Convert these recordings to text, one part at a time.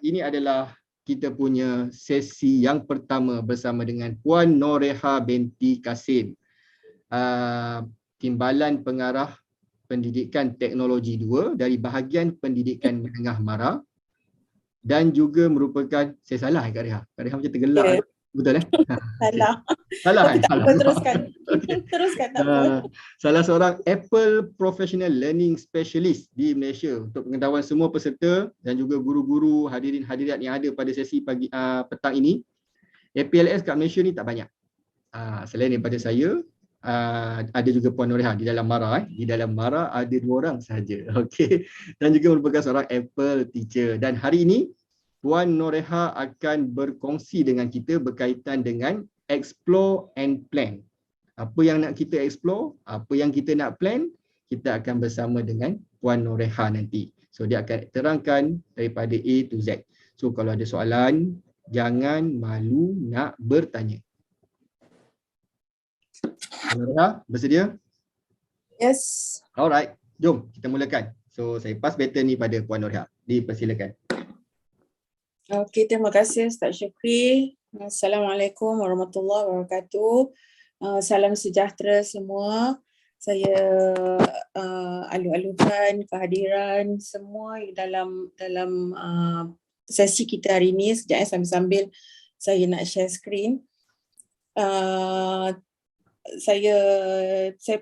ini adalah kita punya sesi yang pertama bersama dengan Puan Noreha binti Kasim, Timbalan Pengarah Pendidikan Teknologi 2 dari bahagian Pendidikan Menengah MARA, dan juga merupakan, saya salah Kak Reha? Kak Reha macam tergelak. Ya. Betul Salah. Salah Tapi tak salah. apa, teruskan. Okay. Teruskan, tak apa. Salah seorang Apple Professional Learning Specialist di Malaysia. Untuk pengetahuan semua peserta dan juga guru-guru, hadirin-hadirat yang ada pada sesi pagi petang ini, APLS kat Malaysia ni tak banyak. Selain daripada saya, ada juga Puan Noreha di dalam MARA. Di dalam MARA ada 2 orang sahaja. Okay. Dan juga merupakan seorang Apple teacher. Dan hari ini Puan Noreha akan berkongsi dengan kita berkaitan dengan explore and plan. Apa yang nak kita explore, apa yang kita nak plan, kita akan bersama dengan Puan Noreha nanti. So dia akan terangkan daripada A to Z. So kalau ada soalan, jangan malu nak bertanya. Puan Noreha, bersedia? Yes. Alright, jom kita mulakan. So saya pass baton ni pada Puan Noreha. Dipersilakan. Okey, terima kasih Ustaz Syukri. Assalamualaikum warahmatullahi wabarakatuh. Salam sejahtera semua. Saya alu-alukan kehadiran semua dalam sesi kita hari ini. Sekejap sambil saya nak share screen. Saya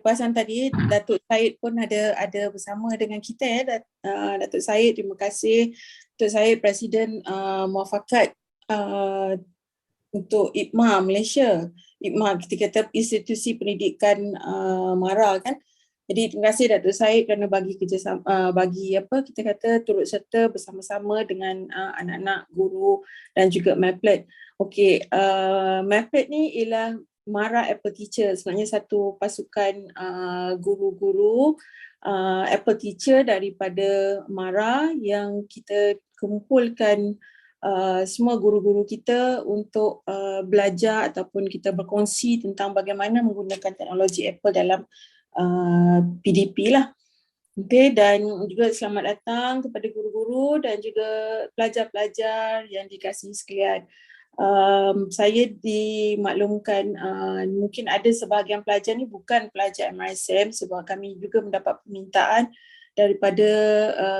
perasan tadi Datuk Syed pun ada bersama dengan kita ya. Datuk Syed, terima kasih. Datuk Syed Presiden Muafakat untuk IPMA Malaysia. IPMA kita kata Institusi Pendidikan MARA kan. Jadi terima kasih Datuk Syed kerana bagi kerjasama, kita kata turut serta bersama-sama dengan anak-anak, guru dan juga Maplet. Okey, Maplet ni ialah MARA Apple Teacher, sebenarnya satu pasukan guru-guru Apple Teacher daripada MARA yang kita kumpulkan semua guru-guru kita untuk belajar ataupun kita berkongsi tentang bagaimana menggunakan teknologi Apple dalam PDP lah. Okay, dan juga selamat datang kepada guru-guru dan juga pelajar-pelajar yang dikasihi sekalian. Saya dimaklumkan mungkin ada sebahagian pelajar ni bukan pelajar MRSM sebab kami juga mendapat permintaan daripada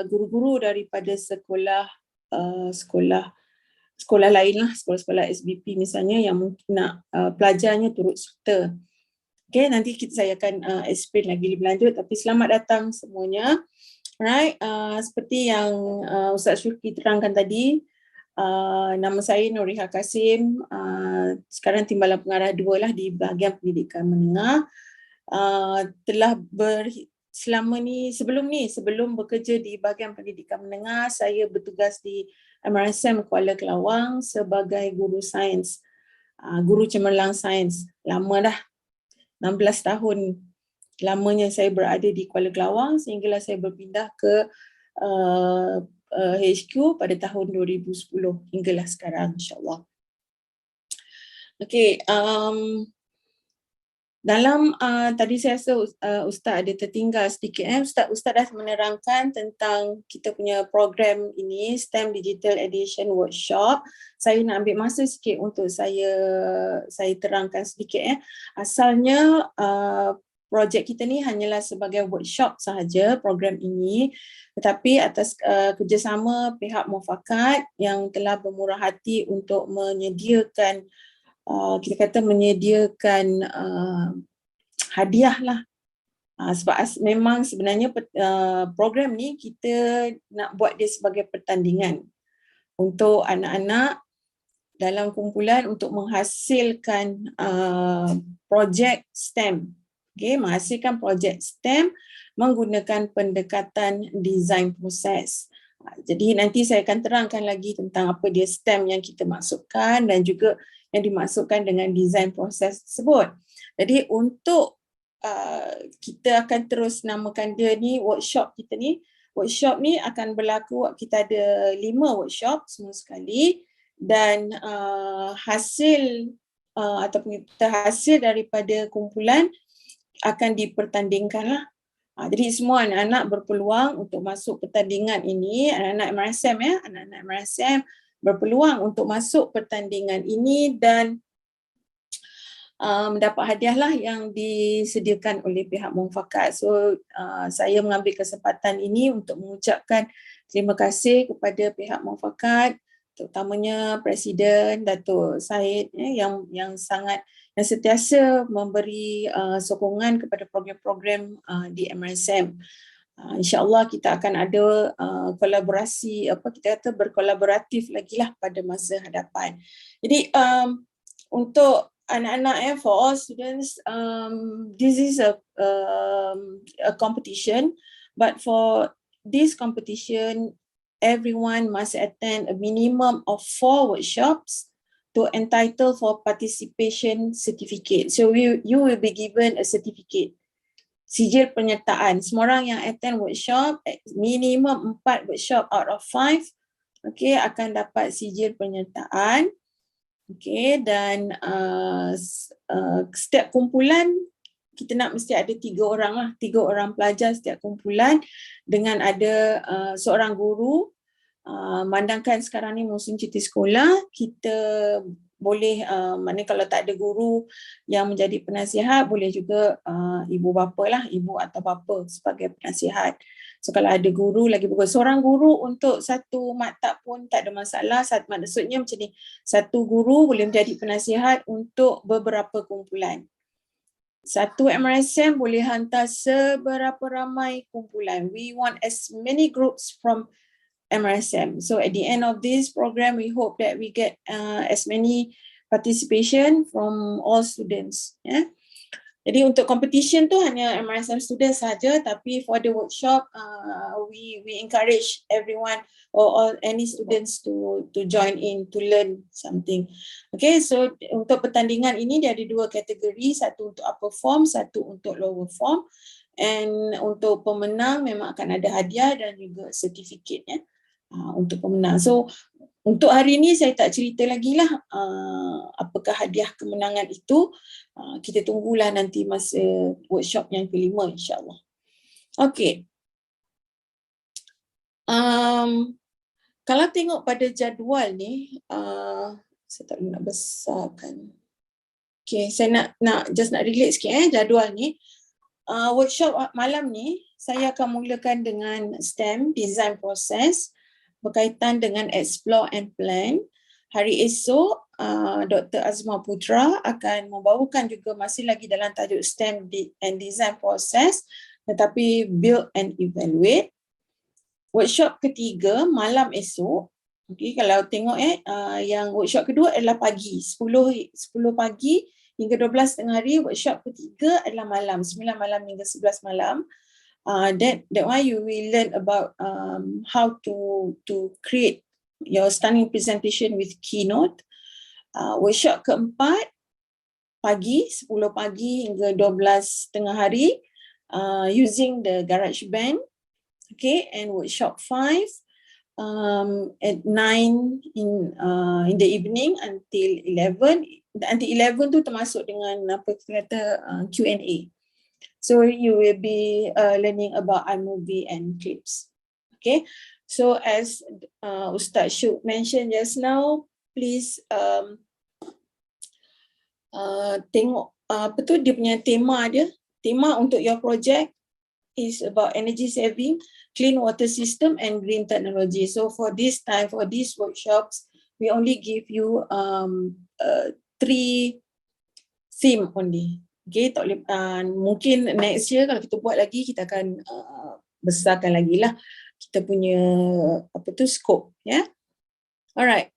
guru-guru daripada sekolah lain lah, sekolah-sekolah SBP misalnya yang mungkin nak pelajarnya turut serta. Okay, nanti saya akan explain lagi lebih lanjut, tapi selamat datang semuanya. Alright, seperti yang Ustaz Syukri terangkan tadi, nama saya Noreha Kasim, sekarang Timbalan Pengarah 2 lah di bahagian Pendidikan Menengah. Telah sebelum bekerja di bahagian Pendidikan Menengah, saya bertugas di MRSM Kuala Kelawang sebagai guru sains, guru cemerlang sains. Lama dah, 16 tahun lamanya saya berada di Kuala Kelawang sehinggalah saya berpindah ke HQ pada tahun 2010 hinggalah sekarang, insyaAllah. Okey, dalam tadi saya rasa Ustaz ada tertinggal sedikit. Ustaz dah menerangkan tentang kita punya program ini, STEM Digital Edition Workshop. Saya nak ambil masa sikit untuk saya terangkan sedikit. Asalnya projek kita ni hanyalah sebagai workshop sahaja program ini, tetapi atas kerjasama pihak Muafakat yang telah bermurah hati untuk menyediakan hadiah lah. Sebab memang sebenarnya program ni kita nak buat dia sebagai pertandingan untuk anak-anak dalam kumpulan untuk menghasilkan projek STEM. Okay, menghasilkan projek STEM menggunakan pendekatan design proses. Jadi nanti saya akan terangkan lagi tentang apa dia STEM yang kita maksudkan dan juga yang dimaksudkan dengan design proses tersebut. Jadi untuk kita akan terus namakan dia ni workshop kita ni. Workshop ni akan berlaku, kita ada 5 workshop semua sekali dan hasil ataupun hasil daripada kumpulan akan dipertandingkan lah Jadi semua anak-anak berpeluang untuk masuk pertandingan ini, anak-anak MRSM ya, anak-anak MRSM berpeluang untuk masuk pertandingan ini dan mendapat hadiah lah yang disediakan oleh pihak Muafakat. So saya mengambil kesempatan ini untuk mengucapkan terima kasih kepada pihak Muafakat, terutamanya Presiden Datuk Syed yang sentiasa memberi sokongan kepada program-program di MRSM. InsyaAllah kita akan ada kolaborasi, kita kata berkolaboratif lagi lah pada masa hadapan. Jadi untuk anak-anak for all students, this is a competition, but for this competition, everyone must attend a minimum of 4 workshops to entitle for participation certificate. So you will be given a certificate, sijil penyertaan. Semua orang yang attend workshop, minimum 4 workshop out of 5, okay, akan dapat sijil penyertaan. Okay, dan setiap kumpulan kita nak mesti ada 3 orang lah, 3 orang pelajar setiap kumpulan dengan ada seorang guru. Mandangkan sekarang ni musim cuti sekolah, kita boleh, maknanya kalau tak ada guru yang menjadi penasihat, boleh juga ibu bapa lah, ibu atau bapa sebagai penasihat. So kalau ada guru lagi bagus. Seorang guru untuk satu maktab pun tak ada masalah. Maksudnya macam ni, satu guru boleh menjadi penasihat untuk beberapa kumpulan. Satu MRSM boleh hantar seberapa ramai kumpulan. We want as many groups from MRSM. So at the end of this program, we hope that we get as many participation from all students. Yeah. Jadi untuk competition tu hanya MRSM students saja, tapi for the workshop, we encourage everyone or any students to join in to learn something. Okay, so untuk pertandingan ini dia ada 2 kategori, satu untuk upper form, satu untuk lower form. And untuk pemenang memang akan ada hadiah dan juga sertifikat ya. Untuk pemenang. So untuk hari ini saya tak cerita lagi lah apakah hadiah kemenangan itu. Kita tunggulah nanti masa workshop yang kelima insyaAllah. Okay. Kalau tengok pada jadual ni, saya tak nak besarkan. Okay, saya nak relate sikit jadual ni. Workshop malam ni saya akan mulakan dengan STEM, design process, berkaitan dengan explore and plan. Hari esok, Dr. Azma Putra akan membawakan juga masih lagi dalam tajuk STEM and design process, tetapi build and evaluate. Workshop ketiga malam esok. Okay, kalau tengok yang workshop kedua adalah pagi, 10 pagi hingga 12 tengah hari. Workshop ketiga adalah malam, 9 malam hingga 11 malam. That why you will learn about how to create your stunning presentation with Keynote. Workshop keempat pagi, 10 pagi hingga 12 tengah hari, using the GarageBand. Okay, and workshop 5 at 9 in the evening until 11. Until 11 tu termasuk dengan apa kita kata Q&A. So you will be learning about iMovie and clips. Okay, so as Ustaz Syuk mentioned just now, please tengok apa tu dia punya tema dia. Tema untuk your project is about energy saving, clean water system and green technology. So for this time, for these workshops, we only give you 3 theme only. Okay, tak boleh, mungkin next year kalau kita buat lagi, kita akan besarkan lagi lah kita punya apa tu scope, ya. Yeah? Alright.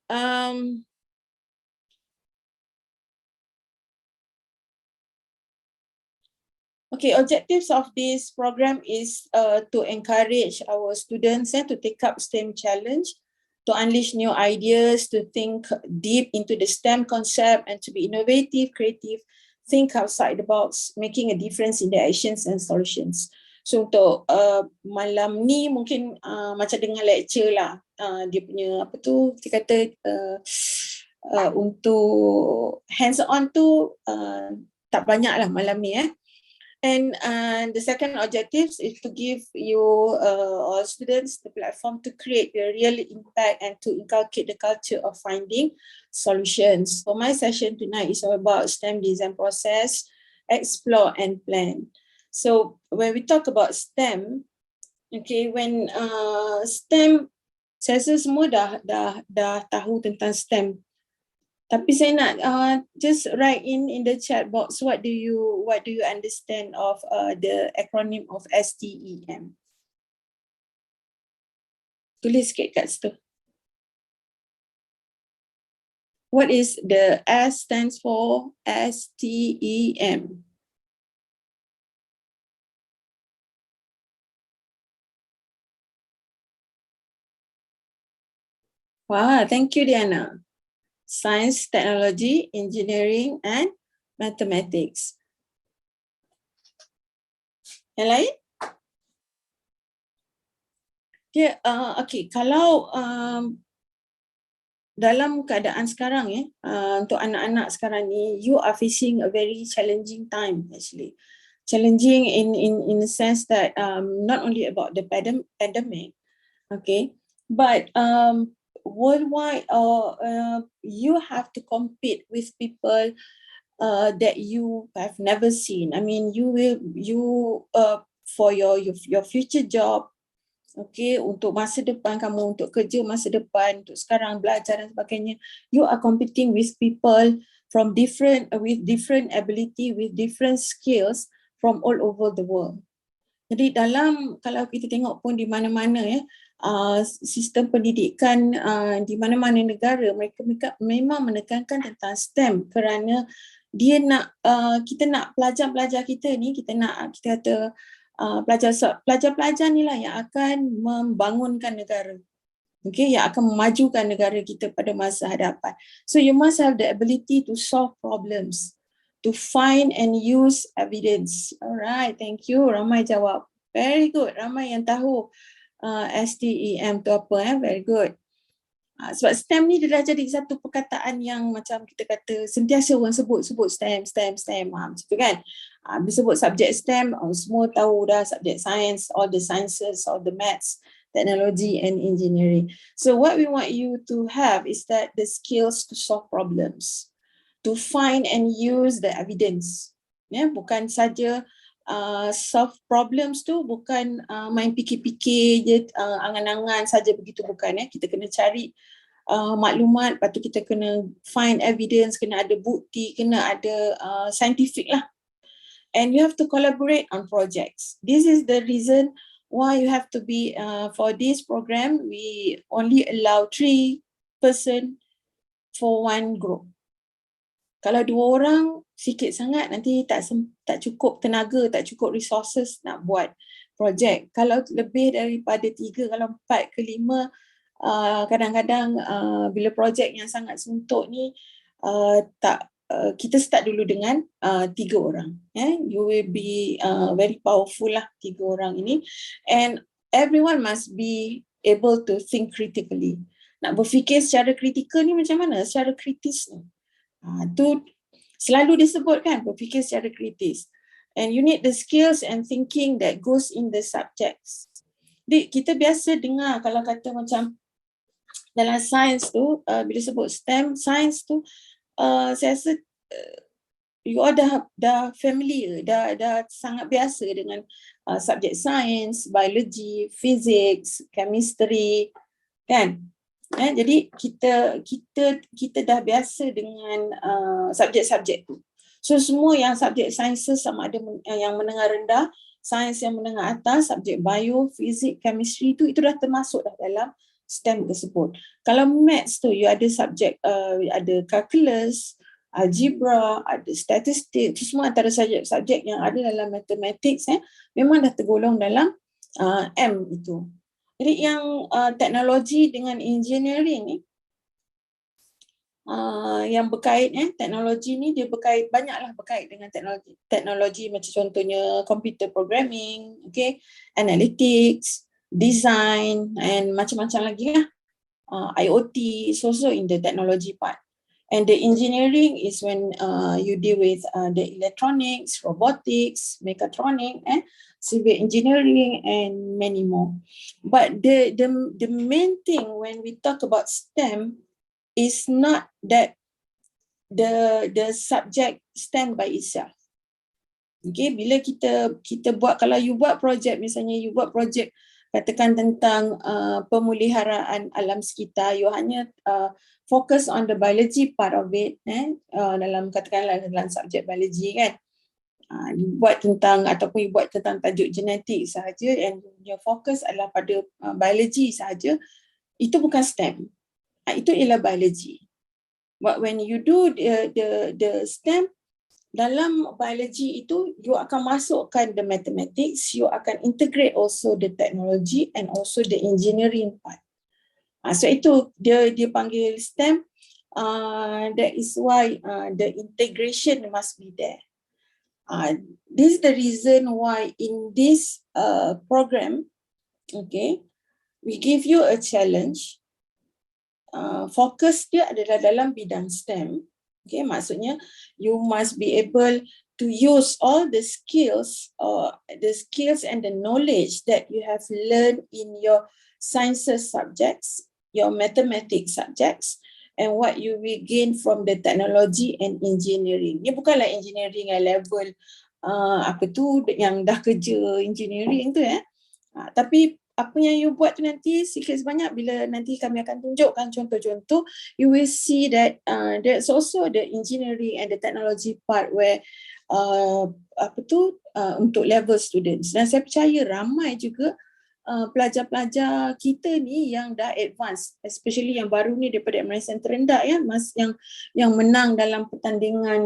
Okay, objectives of this program is to encourage our students to take up STEM challenge, to unleash new ideas, to think deep into the STEM concept and to be innovative, creative, think outside the box, making a difference in their actions and solutions. So untuk malam ni mungkin macam dengan lecture lah, dia punya apa tu kita kata untuk hands on tu tak banyak lah malam ni . And the second objective is to give you all students the platform to create a real impact and to inculcate the culture of finding solutions. So my session tonight is all about STEM design process, explore and plan. So when we talk about STEM, okay, when STEM, saya rasa semua dah tahu tentang STEM. Tapi saya nak just write in the chat box what do you understand of the acronym of STEM. Tulis sikit kat situ. What is the S stands for? STEM. Wow, thank you Diana. Science, technology, engineering and mathematics. Yang lain? Okay, okay. Kalau dalam keadaan sekarang untuk anak-anak sekarang ni, you are facing a very challenging time actually. Challenging in the sense that not only about the pandemic, okay, but worldwide, you have to compete with people that you have never seen. I mean, for your future job, okay, untuk masa depan kamu, untuk kerja masa depan, untuk sekarang belajar dan sebagainya, you are competing with people from with different ability, with different skills from all over the world. Jadi kalau kita tengok pun di mana-mana sistem pendidikan di mana-mana negara, mereka memang menekankan tentang STEM kerana dia nak kita nak pelajar-pelajar kita ni, kita kata pelajar-pelajar ni lah yang akan membangunkan negara. Okay, yang akan memajukan negara kita pada masa hadapan. So you must have the ability to solve problems, to find and use evidence. Alright, thank you. Ramai jawab. Very good. Ramai yang tahu STEM tu apa, very good. Sebab STEM ni dia dah jadi satu perkataan yang macam kita kata sentiasa orang sebut STEM, macam tu kan. Bila sebut subjek STEM, semua tahu dah subjek science, all the sciences, all the maths, technology and engineering. So what we want you to have is that the skills to solve problems, to find and use the evidence. Bukan saja solve problems tu bukan main fikir-fikir je, angan-angan saja begitu, bukan. Kita kena cari maklumat, lepas tu kita kena find evidence, kena ada bukti, kena ada scientific lah. And you have to collaborate on projects. This is the reason why you have to be, for this program, we only allow 3 person for one group. Kalau 2 orang, sikit sangat, nanti tak cukup tenaga, tak cukup resources nak buat projek. Kalau lebih daripada 3, kalau 4 ke 5, kadang-kadang bila projek yang sangat suntuk ni, kita start dulu dengan 3 orang. You will be very powerful lah 3 orang ini. And everyone must be able to think critically. Nak berfikir secara kritikal ni macam mana? Secara kritis ni. Tu selalu disebutkan, berfikir secara kritis. And you need the skills and thinking that goes in the subjects. Jadi kita biasa dengar kalau kata macam dalam sains tu, bila sebut STEM, sains tu, saya rasa you all dah familiar, dah sangat biasa dengan subjek sains, biology, physics, chemistry, kan? Jadi kita dah biasa dengan subjek-subjek tu. So semua yang subjek sciences, sama ada yang menengah rendah, sains yang menengah atas, subjek bio, fizik, chemistry itu dah termasuk dah dalam STEM tersebut. Kalau maths tu, you ada subjek, ada calculus, algebra, ada statistik, itu semua antara subjek yang ada dalam mathematics, memang dah tergolong dalam M itu. Jadi yang teknologi dengan engineering ni, yang berkait, teknologi ni dia berkait, banyaklah berkait dengan teknologi macam contohnya computer programming, okay, analytics, design and macam-macam lagi lah. IoT is also in the technology part. And the engineering is when you deal with the electronics, robotics, mechatronics, and civil engineering, and many more. But the main thing when we talk about STEM is not that the subject STEM by itself. Okay, bila kita buat, kalau you buat projek, misalnya you buat projek katakan tentang pemeliharaan alam sekitar, you hanya focus on the biology part of it, dalam katakanlah dalam subjek biology kan, buat tentang ataupun buat tentang tajuk genetik sahaja and your focus adalah pada biology sahaja, itu bukan STEM, itu ialah biology. But when you do the STEM, dalam biology itu you akan masukkan the mathematics, you akan integrate also the technology and also the engineering part. So itu dia panggil STEM. That is why the integration must be there. This is the reason why in this program, okay, we give you a challenge. Fokus dia adalah dalam bidang STEM. Okay, maksudnya you must be able to use all the skills and the knowledge that you have learned in your sciences subjects, your mathematics subjects, and what you will gain from the technology and engineering. Ini bukanlah engineering level yang dah kerja engineering tu tapi apa yang you buat tu nanti sikit sebanyak bila nanti kami akan tunjukkan contoh-contoh, you will see that there's also the engineering and the technology part where untuk level students. Dan saya percaya ramai juga pelajar-pelajar kita ni yang dah advance, especially yang baru ni daripada MRSM terendah yang menang dalam pertandingan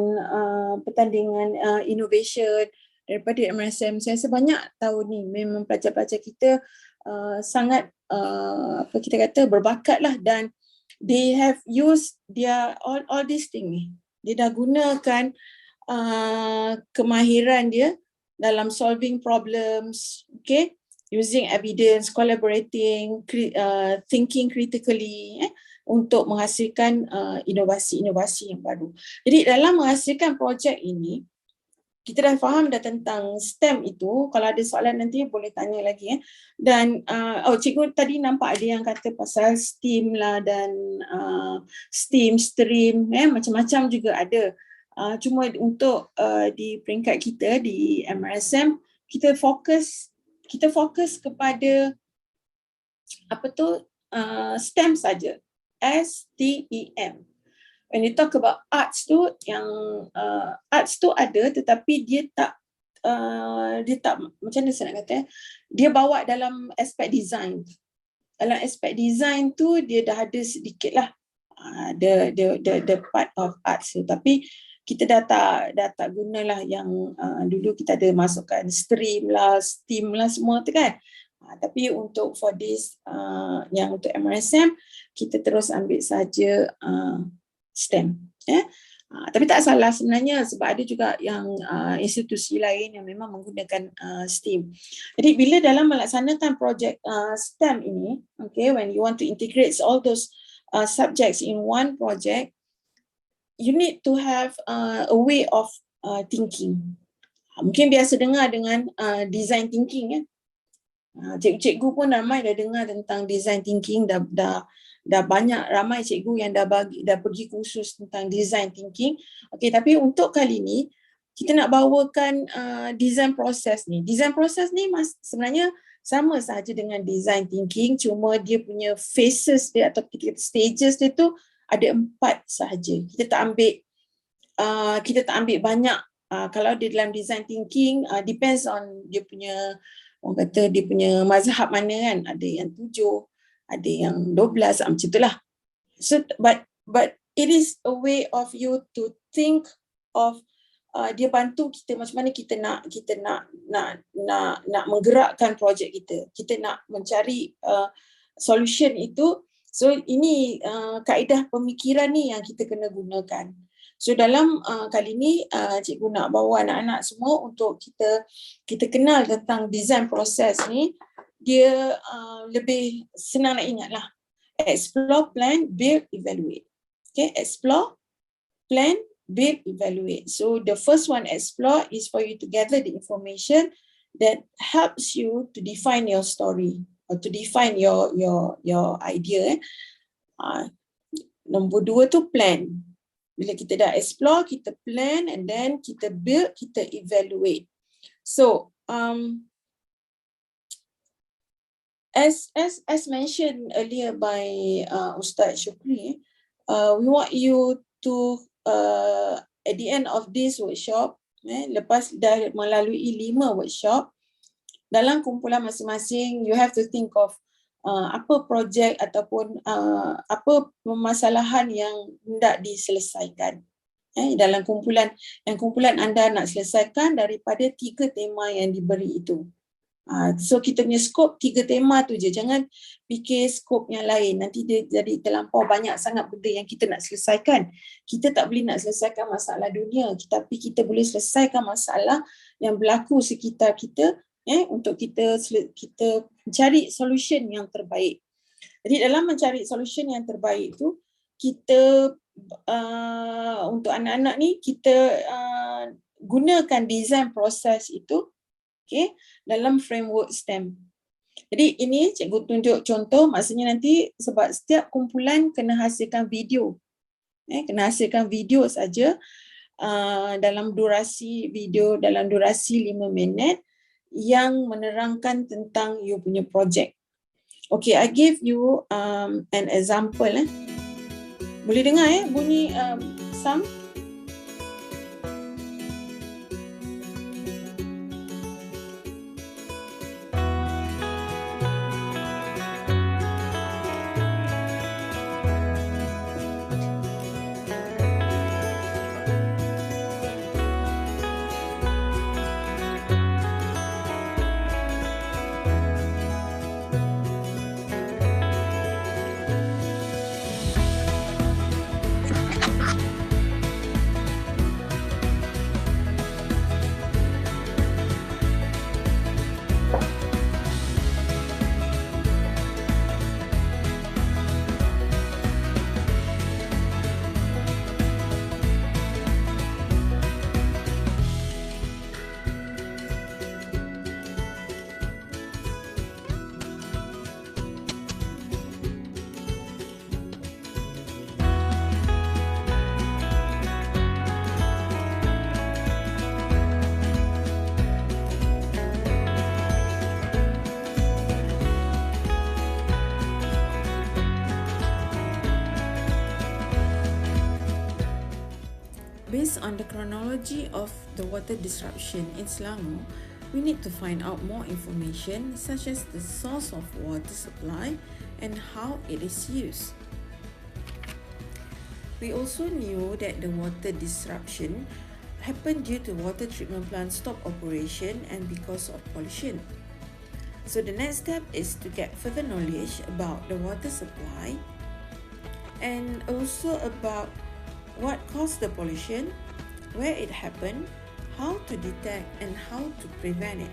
innovation daripada MRSM. Saya rasa banyak tahun ni memang pelajar-pelajar kita sangat berbakat lah, dan they have used their all these thing ni. Dia dah gunakan kemahiran dia dalam solving problems, okay, using evidence, collaborating, thinking critically, untuk menghasilkan inovasi-inovasi yang baru. Jadi dalam menghasilkan projek ini, kita dah faham dah tentang STEM itu. Kalau ada soalan nanti boleh tanya lagi. Dan cikgu tadi nampak ada yang kata pasal STEAM lah dan STEAM, stream, macam-macam juga ada. Cuma untuk di peringkat kita di MRSM, kita fokus kepada STEM saja. STEM. When you talk about arts tu, yang arts tu ada tetapi dia tak macam mana saya nak kata, dia bawa dalam aspek design. Dalam aspek design tu dia dah ada sedikit lah the part of arts tu, tapi kita dah tak gunalah yang dulu kita ada masukkan stream lah, STEAM lah semua tu kan. Tapi untuk for this yang untuk MRSM, kita terus ambil saja STEM. Tapi tak salah sebenarnya, sebab ada juga yang institusi lain yang memang menggunakan STEAM. Jadi bila dalam melaksanakan projek STEM ini, okay, when you want to integrate all those subjects in one project, you need to have a way of thinking. Mungkin biasa dengar dengan design thinking kan. Cikgu-cikgu pun ramai dah dengar tentang design thinking, dah banyak ramai cikgu yang dah pergi kursus tentang design thinking. Okey, tapi untuk kali ni kita nak bawakan design proses ni. Design proses ni sebenarnya sama sahaja dengan design thinking, cuma dia punya phases dia atau kita stages dia tu ada 4 sahaja. Kita tak ambil banyak. Kalau dia dalam design thinking, depends on dia punya, orang kata dia punya mazhab mana kan. Ada yang 7, ada yang 12, macam itulah. So but it is a way of you to think of dia bantu kita macam mana kita nak menggerakkan projek kita. Kita nak mencari solution itu. So ini kaedah pemikiran ni yang kita kena gunakan. So dalam kali ni cikgu nak bawa anak-anak semua untuk kita kenal tentang design proses ni. Dia lebih senang nak ingat lah. Explore, plan, build, evaluate. Okay, explore, plan, build, evaluate. So the first one, explore, is for you to gather the information that helps you to define your story or to define your idea. Nombor 2 tu plan. Bila kita dah explore, kita plan, and then kita build, kita evaluate. So as mentioned earlier by Ustaz Shukri, we want you to at the end of this workshop, lepas dah melalui 5 workshop, dalam kumpulan masing-masing you have to think of apa projek ataupun apa permasalahan yang hendak diselesaikan dalam kumpulan anda nak selesaikan daripada 3 tema yang diberi itu. So kita punya skop 3 tema tu je, jangan fikir skop yang lain, nanti dia jadi terlampau banyak sangat benda yang kita nak selesaikan. Kita tak boleh nak selesaikan masalah dunia, tapi kita boleh selesaikan masalah yang berlaku sekitar kita, untuk kita cari solution yang terbaik. Jadi dalam mencari solution yang terbaik tu, kita untuk anak-anak ni kita gunakan design proses itu dalam framework STEM. Jadi ini cikgu tunjuk contoh, maksudnya nanti sebab setiap kumpulan kena hasilkan video. Kena hasilkan video saja dalam durasi video, dalam durasi 5 minit yang menerangkan tentang you punya projek. Okay, I give you an example. Boleh dengar bunyi sound? Based on the chronology of the water disruption in Selangor, we need to find out more information such as the source of water supply and how it is used. We also knew that the water disruption happened due to water treatment plant stop operation and because of pollution. So the next step is to get further knowledge about the water supply and also about what caused the pollution, where it happened, how to detect and how to prevent it.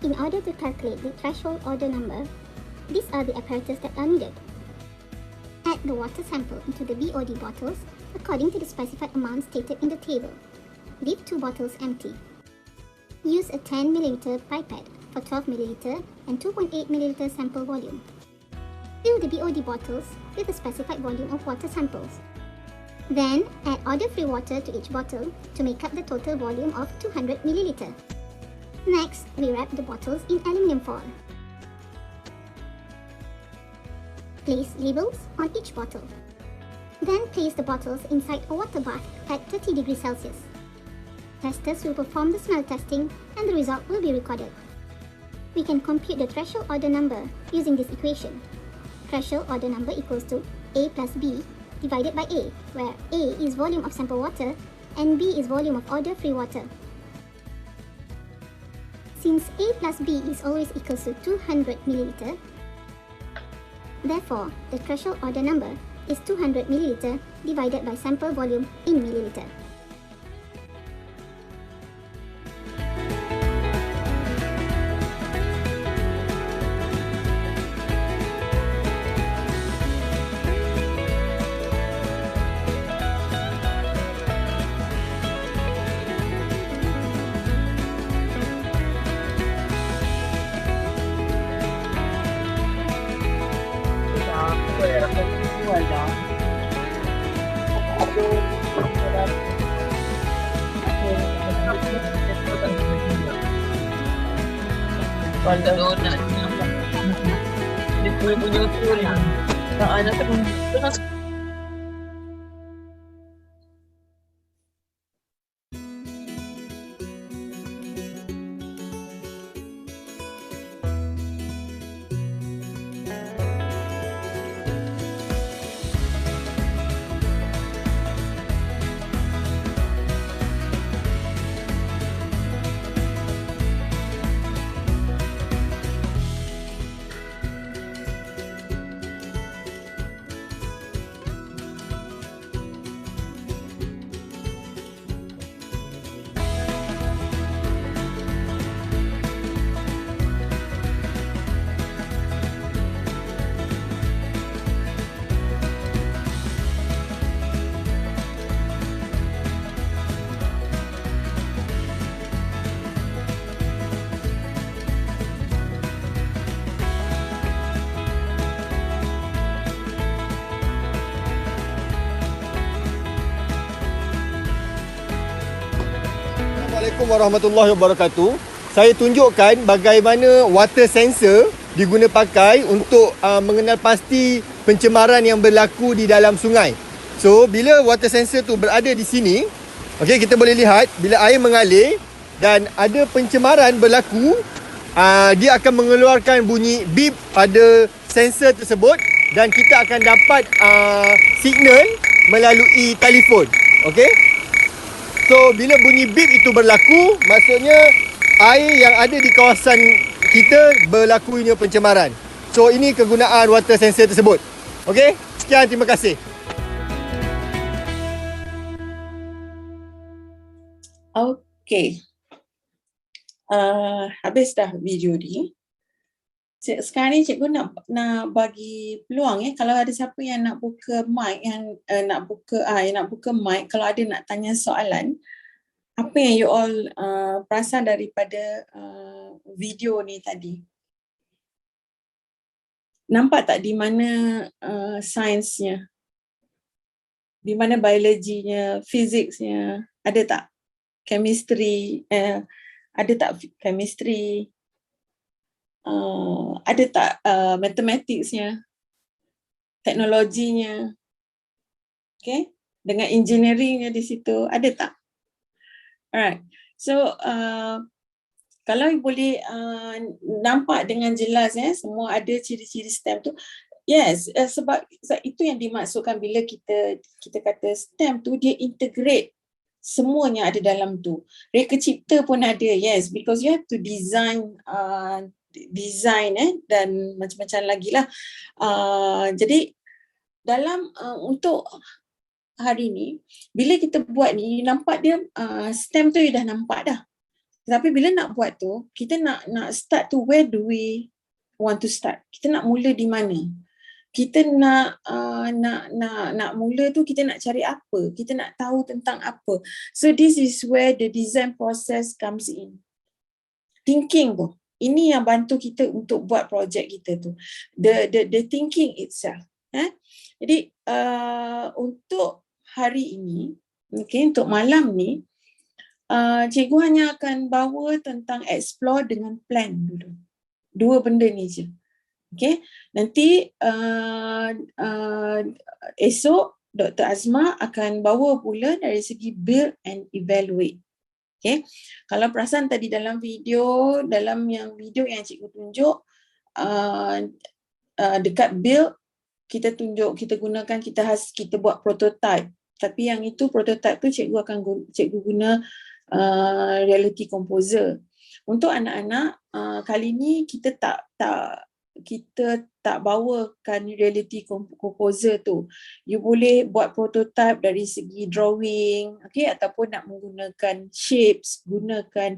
In order to calculate the threshold order number, these are the apparatus that are needed. Add the water sample into the BOD bottles according to the specified amount stated in the table. Leave 2 bottles empty. Use a 10 ml pipette for 12 ml and 2.8 ml sample volume. Fill the BOD bottles with the specified volume of water samples. Then, add order-free water to each bottle to make up the total volume of 200 ml. Next, we wrap the bottles in aluminium foil. Place labels on each bottle. Then place the bottles inside a water bath at 30 degrees Celsius. Testers will perform the smell testing and the result will be recorded. We can compute the threshold order number using this equation. Threshold order number equals to A plus B divided by A, where A is volume of sample water and B is volume of order-free water. Since A plus B is always equals to 200 ml, therefore the threshold order number is 200 ml divided by sample volume in milliliter. Wala donut. Hindi punya lah. Tak ada pun. Assalamualaikum warahmatullahi wabarakatuh. Saya tunjukkan bagaimana water sensor diguna pakai untuk mengenal pasti pencemaran yang berlaku di dalam sungai. So, bila water sensor tu berada di sini, okey, kita boleh lihat bila air mengalir dan ada pencemaran berlaku, dia akan mengeluarkan bunyi beep pada sensor tersebut dan kita akan dapat signal melalui telefon. Okey? So, bila bunyi beep itu berlaku, maksudnya air yang ada di kawasan kita berlakunya pencemaran. So, ini kegunaan water sensor tersebut. Okey? Sekian, terima kasih. Okey. Habis dah video ni. Sekarang ni cikgu nak bagi peluang kalau ada siapa yang nak buka mic, yang nak buka mic, kalau ada nak tanya soalan, apa yang you all perasan daripada video ni tadi? Nampak tak di mana sainsnya? Di mana biologinya, fiziksnya? Ada tak? Chemistry, ada tak chemistry? Ada tak mathematicsnya, teknologinya, okay? Dengan engineeringnya di situ, ada tak? Alright, so kalau boleh nampak dengan jelas semua ada ciri-ciri STEM tu. Yes, sebab itu yang dimaksudkan bila kita kata STEM tu, dia integrate semuanya ada dalam tu. Reka cipta pun ada, yes, because you have to design dan macam-macam lagi lah. Jadi dalam untuk hari ni, bila kita buat ni, nampak dia STEM tu dah nampak dah. Tapi bila nak buat tu, kita nak start tu, where do we want to start? Kita nak mula di mana? Kita nak mula tu, kita nak cari apa? Kita nak tahu tentang apa? So this is where the design process comes in. Thinking tu, ini yang bantu kita untuk buat projek kita tu. The thinking itself. Jadi untuk hari ini, okay, untuk malam ni, cikgu hanya akan bawa tentang explore dengan plan dulu. Dua benda ni je. Okay. Nanti esok Dr. Azma akan bawa pula dari segi build and evaluate. Okay. Kalau perasan tadi dalam video yang cikgu tunjuk, dekat build kita gunakan, kita buat prototype. Tapi yang itu prototype tu cikgu guna reality composer. Untuk anak-anak kali ni kita tak bawakan reality composer tu. You boleh buat prototype dari segi drawing, okay, ataupun nak menggunakan shapes, gunakan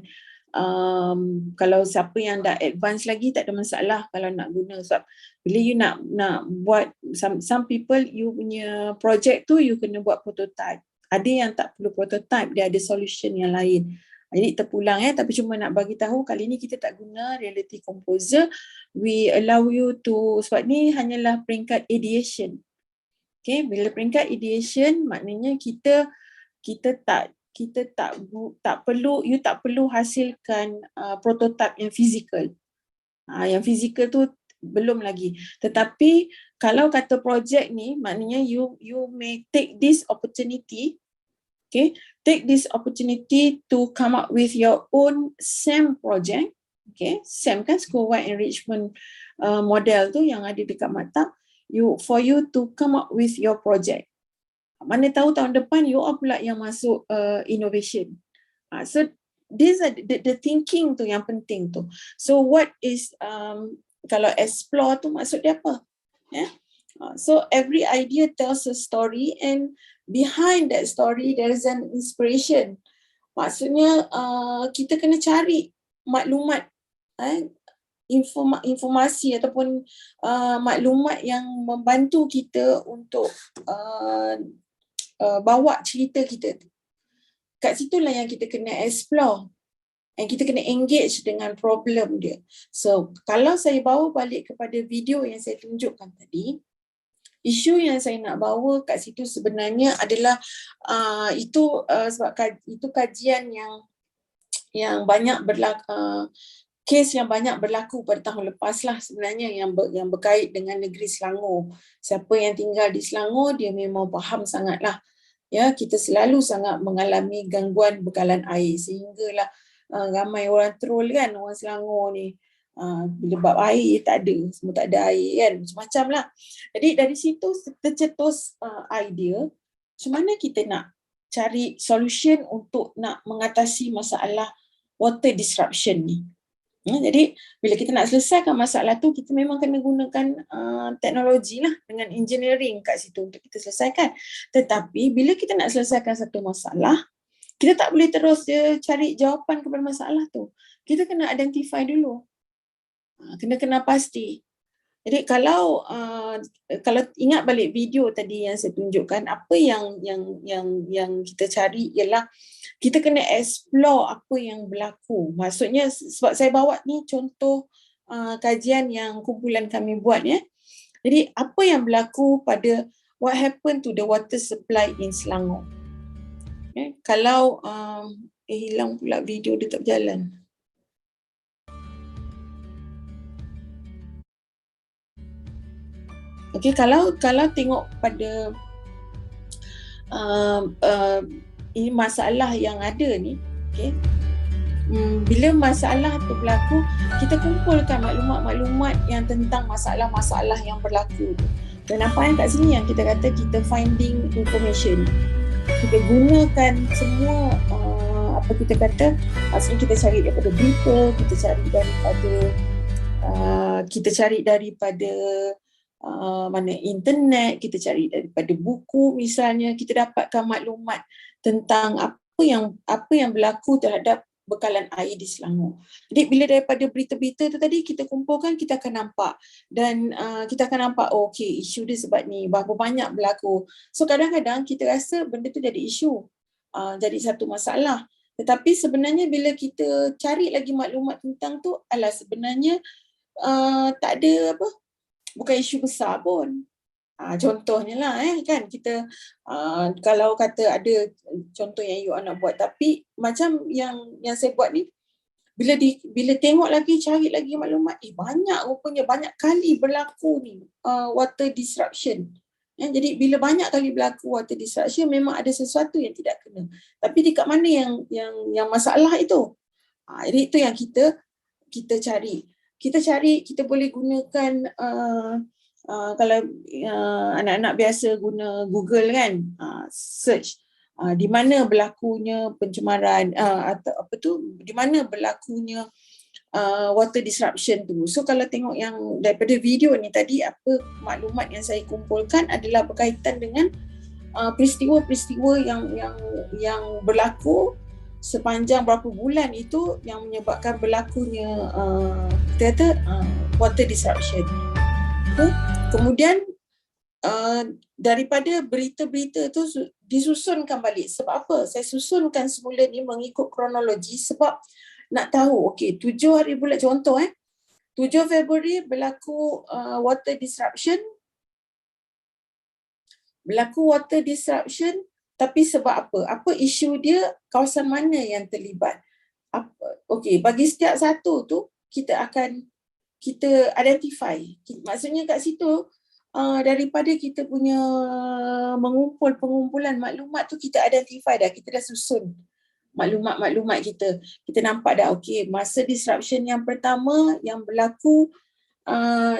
kalau siapa yang dah advance lagi tak ada masalah kalau nak guna, sebab bila you nak buat some people, you punya project tu you kena buat prototype. Ada yang tak perlu prototype, dia ada solution yang lain. Jadi terpulang tapi cuma nak bagi tahu kali ni kita tak guna reality composer. We allow you to, sebab ni hanyalah peringkat ideation. Okay, bila peringkat ideation maknanya kita tak perlu hasilkan prototype yang fizikal. Yang fizikal tu belum lagi. Tetapi kalau kata projek ni, maknanya you may take this opportunity, okay, take this opportunity to come up with your own SAM project. Okay, SAM kan school wide enrichment model tu yang ada dekat Maktab. For you to come up with your project. Mana tahu tahun depan you all pula yang masuk innovation. So these are the thinking tu yang penting tu. So what is kalau explore tu maksud dia apa? So every idea tells a story, and behind that story there is an inspiration. Maksudnya kita kena cari maklumat, informasi ataupun maklumat yang membantu kita untuk bawa cerita kita tu. Kat situlah yang kita kena explore, and kita kena engage dengan problem dia. So kalau saya bawa balik kepada video yang saya tunjukkan tadi, isu yang saya nak bawa kat situ sebenarnya adalah sebab itu kajian yang banyak berlaku, kes yang banyak berlaku pada tahun lepas lah sebenarnya, yang berkait dengan negeri Selangor. Siapa yang tinggal di Selangor, dia memang faham sangatlah. Ya, kita selalu sangat mengalami gangguan bekalan air, sehinggalah ramai orang troll kan, orang Selangor ni. Bila bab air tak ada, semua tak ada air kan, macam-macam lah. Jadi dari situ tercetus idea, macam mana kita nak cari solution untuk nak mengatasi masalah water disruption ni. Jadi bila kita nak selesaikan masalah tu, kita memang kena gunakan teknologi lah dengan engineering kat situ untuk kita selesaikan. Tetapi bila kita nak selesaikan satu masalah, kita tak boleh terus cari jawapan kepada masalah tu. Kita kena identify dulu. Kena pasti. Jadi kalau ingat balik video tadi yang saya tunjukkan, apa yang kita cari ialah kita kena explore apa yang berlaku. Maksudnya sebab saya bawa ni contoh kajian yang kumpulan kami buat ya. Jadi apa yang berlaku pada what happened to the water supply in Selangor. Okay. Kalau hilang pula video, dia tak berjalan. Okay, kalau tengok pada ini masalah yang ada ni, okay, bila masalah tu berlaku, kita kumpulkan maklumat-maklumat yang tentang masalah-masalah yang berlaku tu. Dan apa yang kat sini yang kita kata kita finding information. Kita gunakan semua apa kita kata, maksudnya kita cari daripada berita, kita cari daripada mana internet, kita cari daripada buku misalnya, kita dapatkan maklumat tentang apa yang berlaku terhadap bekalan air di Selangor. Jadi bila daripada berita-berita tu tadi kita kumpulkan, kita akan nampak dan kita akan nampak okey isu dia sebab ni, berapa banyak berlaku. So kadang-kadang kita rasa benda tu jadi isu, jadi satu masalah. Tetapi sebenarnya bila kita cari lagi maklumat tentang tu, sebenarnya tak ada apa, bukan isu besar pun. Contohnya lah kan kita kalau kata ada contoh yang you nak buat, tapi macam yang saya buat ni, bila tengok lagi, cari lagi maklumat, banyak rupanya, banyak kali berlaku ni water disruption. Jadi bila banyak kali berlaku water disruption, memang ada sesuatu yang tidak kena. Tapi dekat mana yang masalah itu? Jadi itu yang kita cari. Kita boleh gunakan kalau anak-anak biasa guna Google kan, search di mana berlakunya pencemaran atau di mana berlakunya water disruption tu. So kalau tengok yang daripada video ni tadi, apa maklumat yang saya kumpulkan adalah berkaitan dengan peristiwa-peristiwa yang berlaku sepanjang berapa bulan itu yang menyebabkan berlakunya water disruption. Kemudian daripada berita-berita tu disusunkan balik. Sebab apa? Saya susunkan semula ni mengikut kronologi sebab nak tahu, okey 7 hari bulan, contoh 7 Februari berlaku water disruption. Tapi sebab apa? Apa isu dia? Kawasan mana yang terlibat? Okey, bagi setiap satu tu kita identify. Maksudnya kat situ daripada kita punya pengumpulan maklumat tu, kita identify dah, kita dah susun maklumat kita. Kita nampak dah, okey, masa disruption yang pertama yang berlaku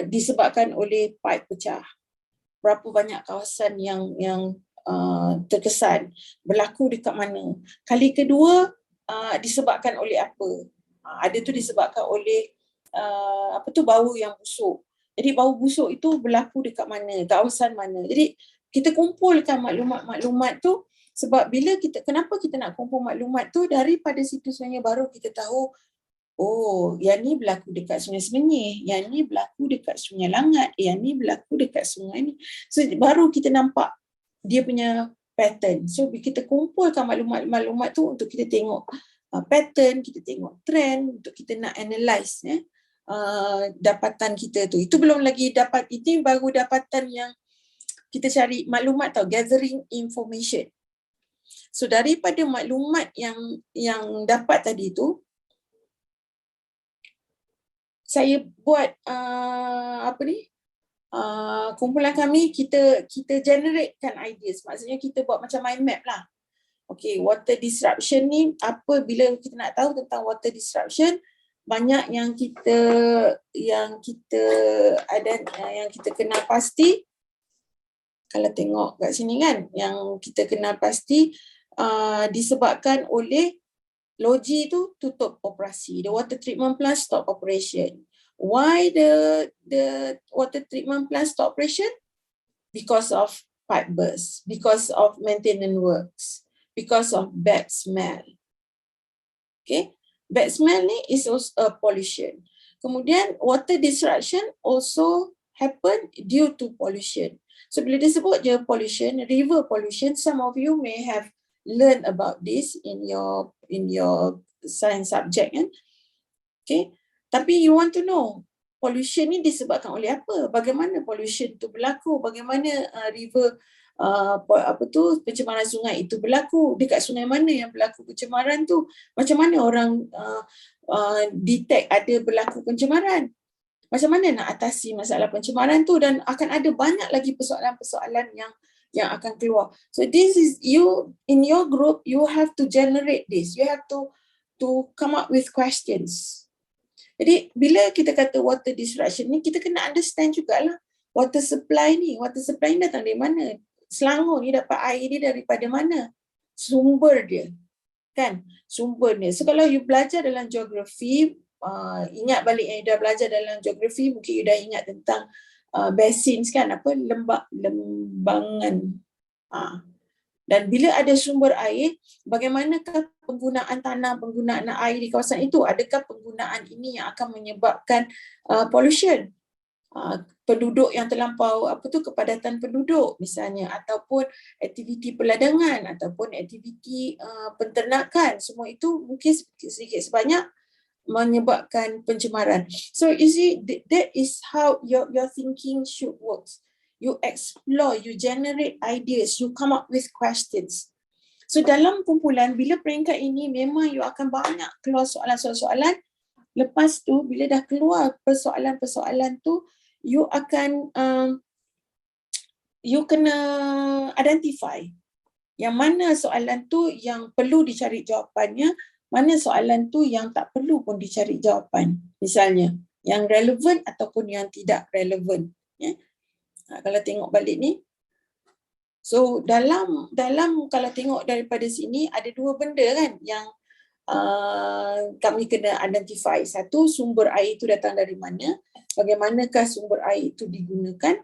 disebabkan oleh pipe pecah. Berapa banyak kawasan yang terkesan, berlaku dekat mana. Kali kedua disebabkan oleh apa? Ada tu disebabkan oleh bau yang busuk. Jadi bau busuk itu berlaku dekat mana, kawasan mana. Jadi kita kumpulkan maklumat tu sebab kenapa kita nak kumpul maklumat tu, daripada situ sebenarnya baru kita tahu, yang ni berlaku dekat Sungai Semenyih, yang ni berlaku dekat Sungai Langat, yang ni berlaku dekat sungai ni. So baru kita nampak dia punya pattern. So kita kumpulkan maklumat tu untuk kita tengok pattern, kita tengok trend, untuk kita nak analyse dapatan kita tu. Itu belum lagi itu baru dapatan yang kita cari maklumat gathering information. So daripada maklumat yang dapat tadi tu, saya buat kumpulan kami, kita generatekan ideas. Maksudnya kita buat macam mind map lah. Okay, water disruption ni apa, bila kita nak tahu tentang water disruption, banyak yang kita kenal pasti. Kalau tengok kat sini kan, yang kita kenal pasti disebabkan oleh Loji tu tutup operasi. The water treatment plant stop operation. Why the water treatment plant stop operation? Because of pipe burst, because of maintenance works, because of bad smell. Okay, bad smell ni is also a pollution. Kemudian water disruption also happen due to pollution. So bila disebut je pollution, river pollution, some of you may have learned about this in your science subject kan. Okay, tapi you want to know pollution ni disebabkan oleh apa? Bagaimana pollution tu berlaku? Bagaimana river pencemaran sungai itu berlaku? Dekat sungai mana yang berlaku pencemaran tu? Macam mana orang detect ada berlaku pencemaran? Macam mana nak atasi masalah pencemaran tu? Dan akan ada banyak lagi persoalan-persoalan yang akan keluar. So this is you, in your group, you have to generate this. You have to come up with questions. Jadi bila kita kata water disruption ni, kita kena understand jugalah water supply ni datang dari mana? Selangor ni dapat air dia daripada mana? Sumber dia. Kan? Sumber dia. So kalau you belajar dalam geografi, ingat balik yang you dah belajar dalam geografi, mungkin you dah ingat tentang basins kan, lembangan. Dan bila ada sumber air, bagaimanakah penggunaan tanah, penggunaan air di kawasan itu? Adakah penggunaan ini yang akan menyebabkan pollution? Penduduk yang terlampau kepadatan penduduk misalnya, ataupun aktiviti perladangan, ataupun aktiviti penternakan, semua itu mungkin sedikit sebanyak menyebabkan pencemaran. So you see, that is how your thinking should work. You explore, you generate ideas, you come up with questions. So dalam kumpulan, bila peringkat ini memang you akan banyak keluar soalan-soalan. Lepas tu bila dah keluar persoalan-persoalan tu, you akan you kena identify yang mana soalan tu yang perlu dicari jawapannya, mana soalan tu yang tak perlu pun dicari jawapan. Misalnya, yang relevan ataupun yang tidak relevan. Ya. Kalau tengok balik ni, so dalam kalau tengok daripada sini ada dua benda kan yang kami kena identify. Satu, sumber air itu datang dari mana, bagaimanakah sumber air itu digunakan.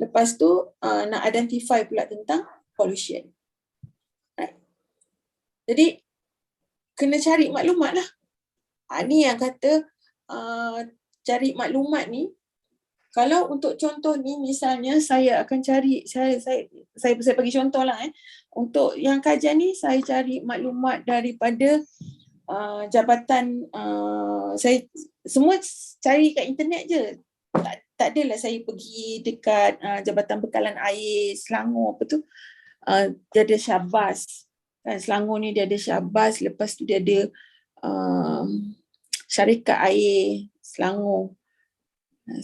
Lepas tu nak identify pula tentang pollution. Right? Jadi kena cari maklumat lah. Ni yang kata cari maklumat ni. Kalau untuk contoh ni, misalnya saya akan cari, saya bagi contoh lah untuk yang kajian ni saya cari maklumat daripada jabatan, saya semua cari kat internet je. Tak adalah saya pergi dekat Jabatan Bekalan Air Selangor dia ada Syahbaz. Kan Selangor ni dia ada Syahbaz, lepas tu dia ada Syarikat Air Selangor.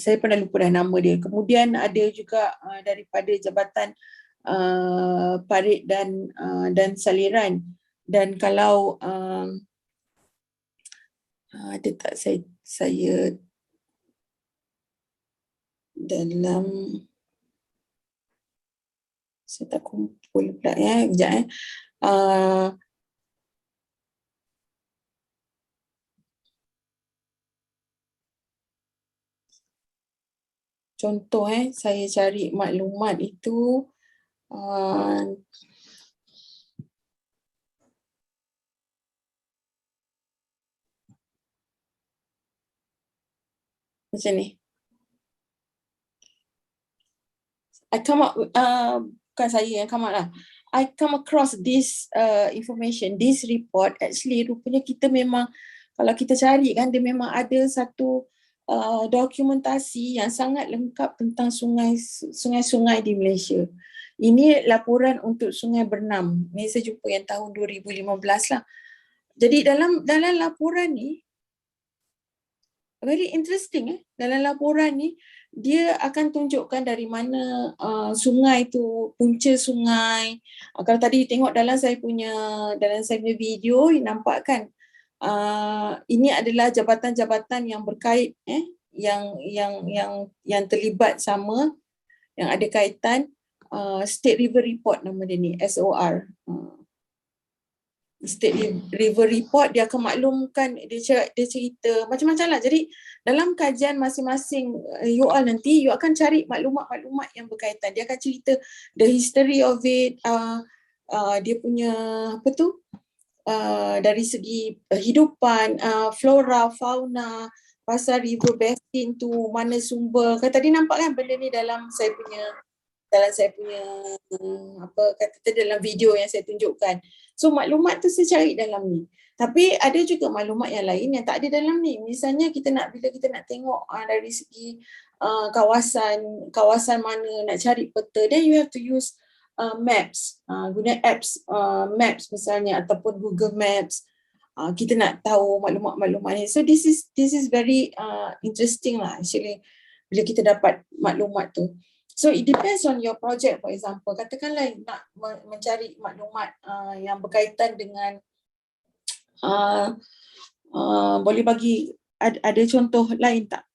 Saya pernah lupa dah nama dia. Kemudian ada juga daripada Jabatan Parit dan Saliran. Dan kalau ada tak saya dalam, saya tak kumpul pula kejap contoh saya cari maklumat itu macam ni. I come up, bukan saya yang come up lah. I come across this information, this report. Actually rupanya kita memang, kalau kita cari kan, dia memang ada satu dokumentasi yang sangat lengkap tentang sungai-sungai di Malaysia. Ini laporan untuk Sungai Bernam. Ini saya jumpa yang tahun 2015 lah. Jadi dalam laporan ni, very interesting dalam laporan ni, dia akan tunjukkan dari mana sungai tu, punca sungai. Kalau tadi tengok dalam saya punya video, nampak kan ini adalah jabatan-jabatan yang berkait yang terlibat sama, yang ada kaitan. State River Report nama dia ni, SOR. State River Report, dia akan maklumkan, dia cerita macam-macam lah. Jadi dalam kajian masing-masing you all nanti, you akan cari maklumat-maklumat yang berkaitan. Dia akan cerita the history of it, dia punya dari segi hidupan, flora, fauna, pasal river basin tu, mana sumber. Kan tadi nampak kan benda ni dalam saya punya dalam video yang saya tunjukkan. So maklumat tu saya cari dalam ni. Tapi ada juga maklumat yang lain yang tak ada dalam ni. Misalnya bila kita nak tengok dari segi kawasan mana, nak cari peta, then you have to use maps, guna apps, maps misalnya, ataupun Google Maps. Kita nak tahu maklumat-maklumat ni. So this is very interesting lah actually bila kita dapat maklumat tu. So it depends on your project. For example, katakanlah nak mencari maklumat yang berkaitan dengan boleh bagi ada contoh lain tak?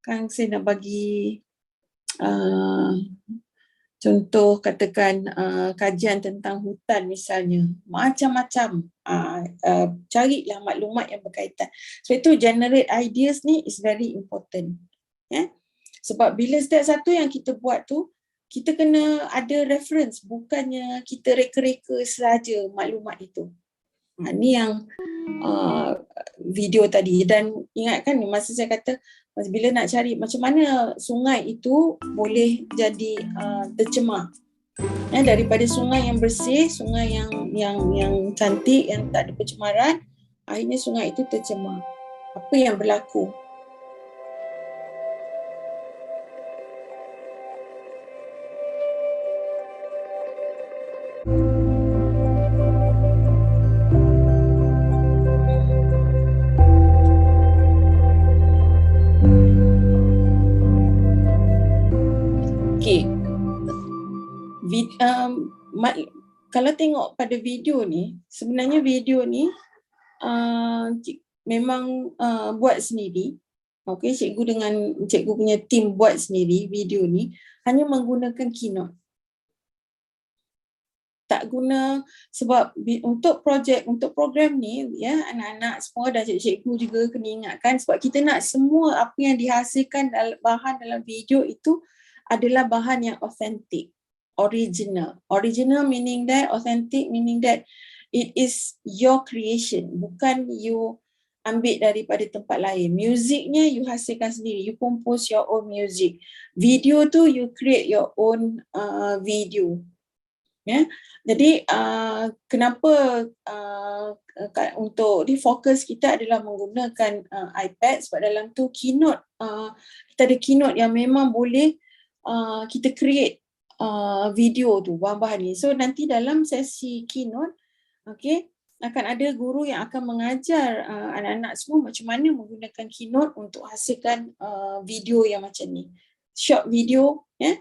Kan saya nak bagi contoh, katakan kajian tentang hutan misalnya, macam-macam. Carilah maklumat yang berkaitan. So itu generate ideas ni is very important. Sebab bila setiap satu yang kita buat tu, kita kena ada reference, bukannya kita reka-reka saja maklumat itu. Ni yang video tadi. Dan ingatkan masa saya kata bila nak cari macam mana sungai itu boleh jadi tercemar. Daripada sungai yang bersih, sungai yang cantik, yang tak ada pencemaran, akhirnya sungai itu tercemar. Apa yang berlaku? Kalau tengok pada video ni, sebenarnya video ni memang buat sendiri. Okey, cikgu punya tim buat sendiri video ni, hanya menggunakan Keynote. Tak guna, sebab untuk program ni ya, anak-anak semua dan cikgu juga kena ingatkan, sebab kita nak semua apa yang dihasilkan bahan dalam video itu adalah bahan yang authentic. Original meaning that, authentic meaning that it is your creation, bukan you ambil daripada tempat lain. Musicnya you hasilkan sendiri, you compose your own music. Video tu you create your own video. Ya, jadi kenapa untuk di fokus kita adalah menggunakan iPad, sebab dalam tu Keynote, kita ada Keynote yang memang boleh kita create video tu, bahan-bahan ni. So nanti dalam sesi Keynote, okay, akan ada guru yang akan mengajar anak-anak semua macam mana menggunakan Keynote untuk hasilkan video yang macam ni. Short video, ya.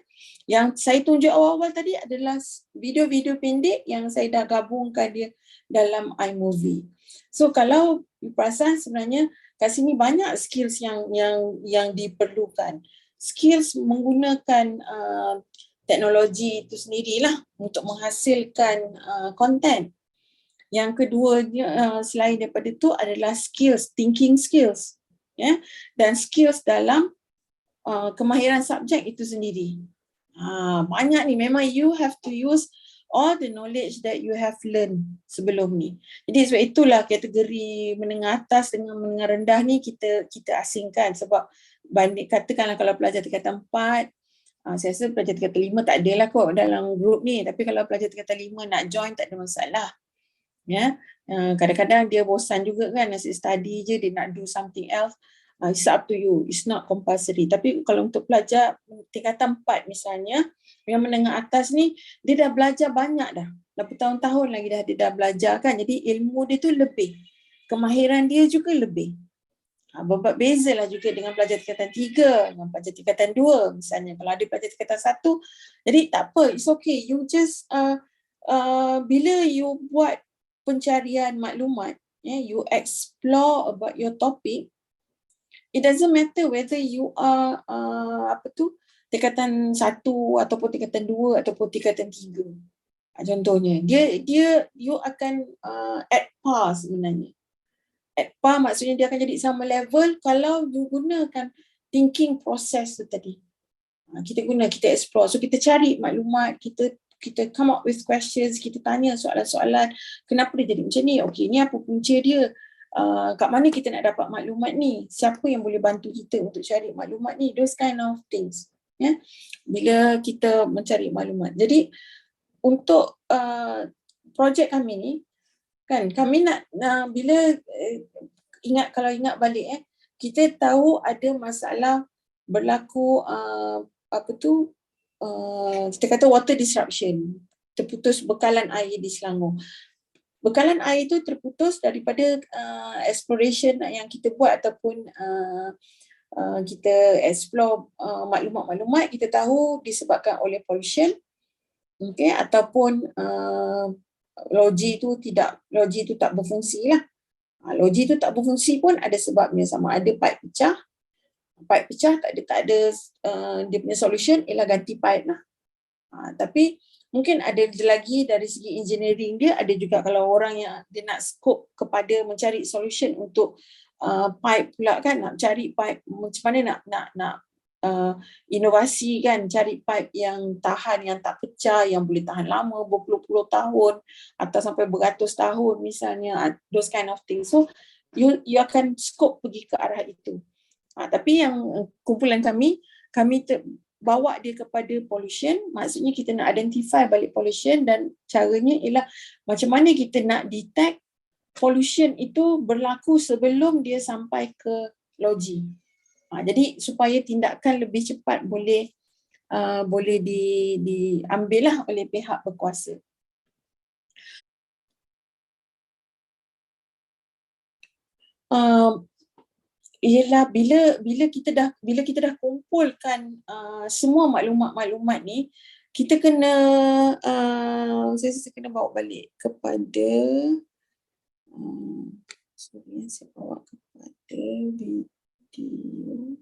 Yang saya tunjuk awal-awal tadi adalah video-video pendek yang saya dah gabungkan dia dalam iMovie. So kalau perasan sebenarnya kat sini banyak skills yang diperlukan. Skills menggunakan teknologi itu sendirilah untuk menghasilkan konten. Yang keduanya selain daripada itu adalah skills, thinking skills, ya, dan skills dalam kemahiran subjek itu sendiri. Banyak ni, memang you have to use all the knowledge that you have learned sebelum ni. Jadi sebab itulah kategori menengah atas dengan menengah rendah ni kita asingkan, sebab katakanlah kalau pelajar tingkatan 4, saya rasa pelajar tingkatan 5 tak adalah kot dalam grup ni, tapi kalau pelajar tingkatan 5 nak join tak ada masalah. Ya, kadang-kadang dia bosan juga kan, asyik study je, dia nak do something else. It's up to you, it's not compulsory. Tapi kalau untuk pelajar tingkatan 4 misalnya, yang menengah atas ni, dia dah belajar banyak dah bertahun-tahun lagi dia dah belajar kan, jadi ilmu dia tu lebih, kemahiran dia juga lebih. Beza lah juga dengan pelajar tingkatan 3, dengan pelajar tingkatan 2 misalnya. Kalau ada pelajar tingkatan 1, jadi tak apa, it's okay. You just, bila you buat pencarian maklumat, you explore about your topic, it doesn't matter whether you are tingkatan 1 ataupun tingkatan 2 ataupun tingkatan 3. Contohnya, you akan at par sebenarnya. At par maksudnya dia akan jadi sama level kalau you gunakan thinking process tu tadi. Kita explore. So kita cari maklumat, kita come up with questions, kita tanya soalan-soalan, kenapa dia jadi macam ni? Okey, ni apa punca dia? Kat mana kita nak dapat maklumat ni? Siapa yang boleh bantu kita untuk cari maklumat ni? Those kind of things. Ya? Bila kita mencari maklumat. Jadi untuk projek kami ni, kan kami nak bila kalau ingat balik kita tahu ada masalah berlaku kita kata water disruption, terputus bekalan air di Selangor. Bekalan air itu terputus daripada exploration yang kita buat ataupun kita explore maklumat-maklumat, kita tahu disebabkan oleh pollution, okay, ataupun logi itu tak berfungsi lah. Logi itu tak berfungsi pun ada sebabnya, sama ada pipe pecah tak ada dia punya solution ialah ganti pipe lah. Tapi mungkin ada lagi dari segi engineering dia, ada juga kalau orang yang dia nak scope kepada mencari solution untuk pipe pula kan, nak cari pipe macam mana nak inovasi kan, cari pipe yang tahan, yang tak pecah, yang boleh tahan lama, berpuluh-puluh tahun atau sampai beratus tahun misalnya, those kind of things. So you akan scope pergi ke arah itu. Tapi yang kumpulan kami bawa dia kepada pollution, maksudnya kita nak identify balik pollution dan caranya ialah macam mana kita nak detect pollution itu berlaku sebelum dia sampai ke loji. Jadi supaya tindakan lebih cepat boleh diambil lah oleh pihak berkuasa. Ialah bila kita dah kumpulkan semua maklumat ni, kita kena saya kena bawa balik kepada saya bawa kepada video.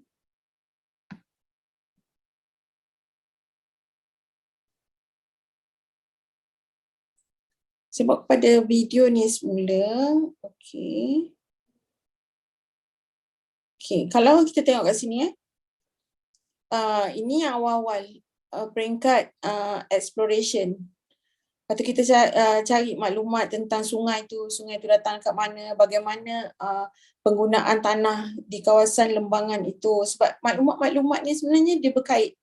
Saya bawa kepada video ni semula. Okey. Okay, kalau kita tengok kat sini ini awal-awal peringkat exploration. Lepas tu kita cari maklumat tentang sungai tu datang kat mana, bagaimana penggunaan tanah di kawasan lembangan itu. Sebab maklumat-maklumat ni sebenarnya dia berkait.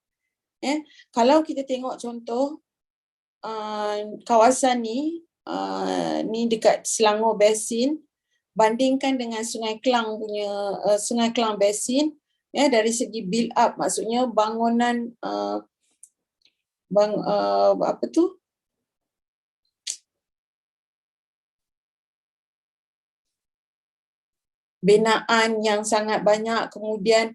Kalau kita tengok contoh kawasan ni dekat Selangor Basin, bandingkan dengan Sungai Klang punya Sungai Klang Basin, dari segi build up, maksudnya bangunan binaan yang sangat banyak. Kemudian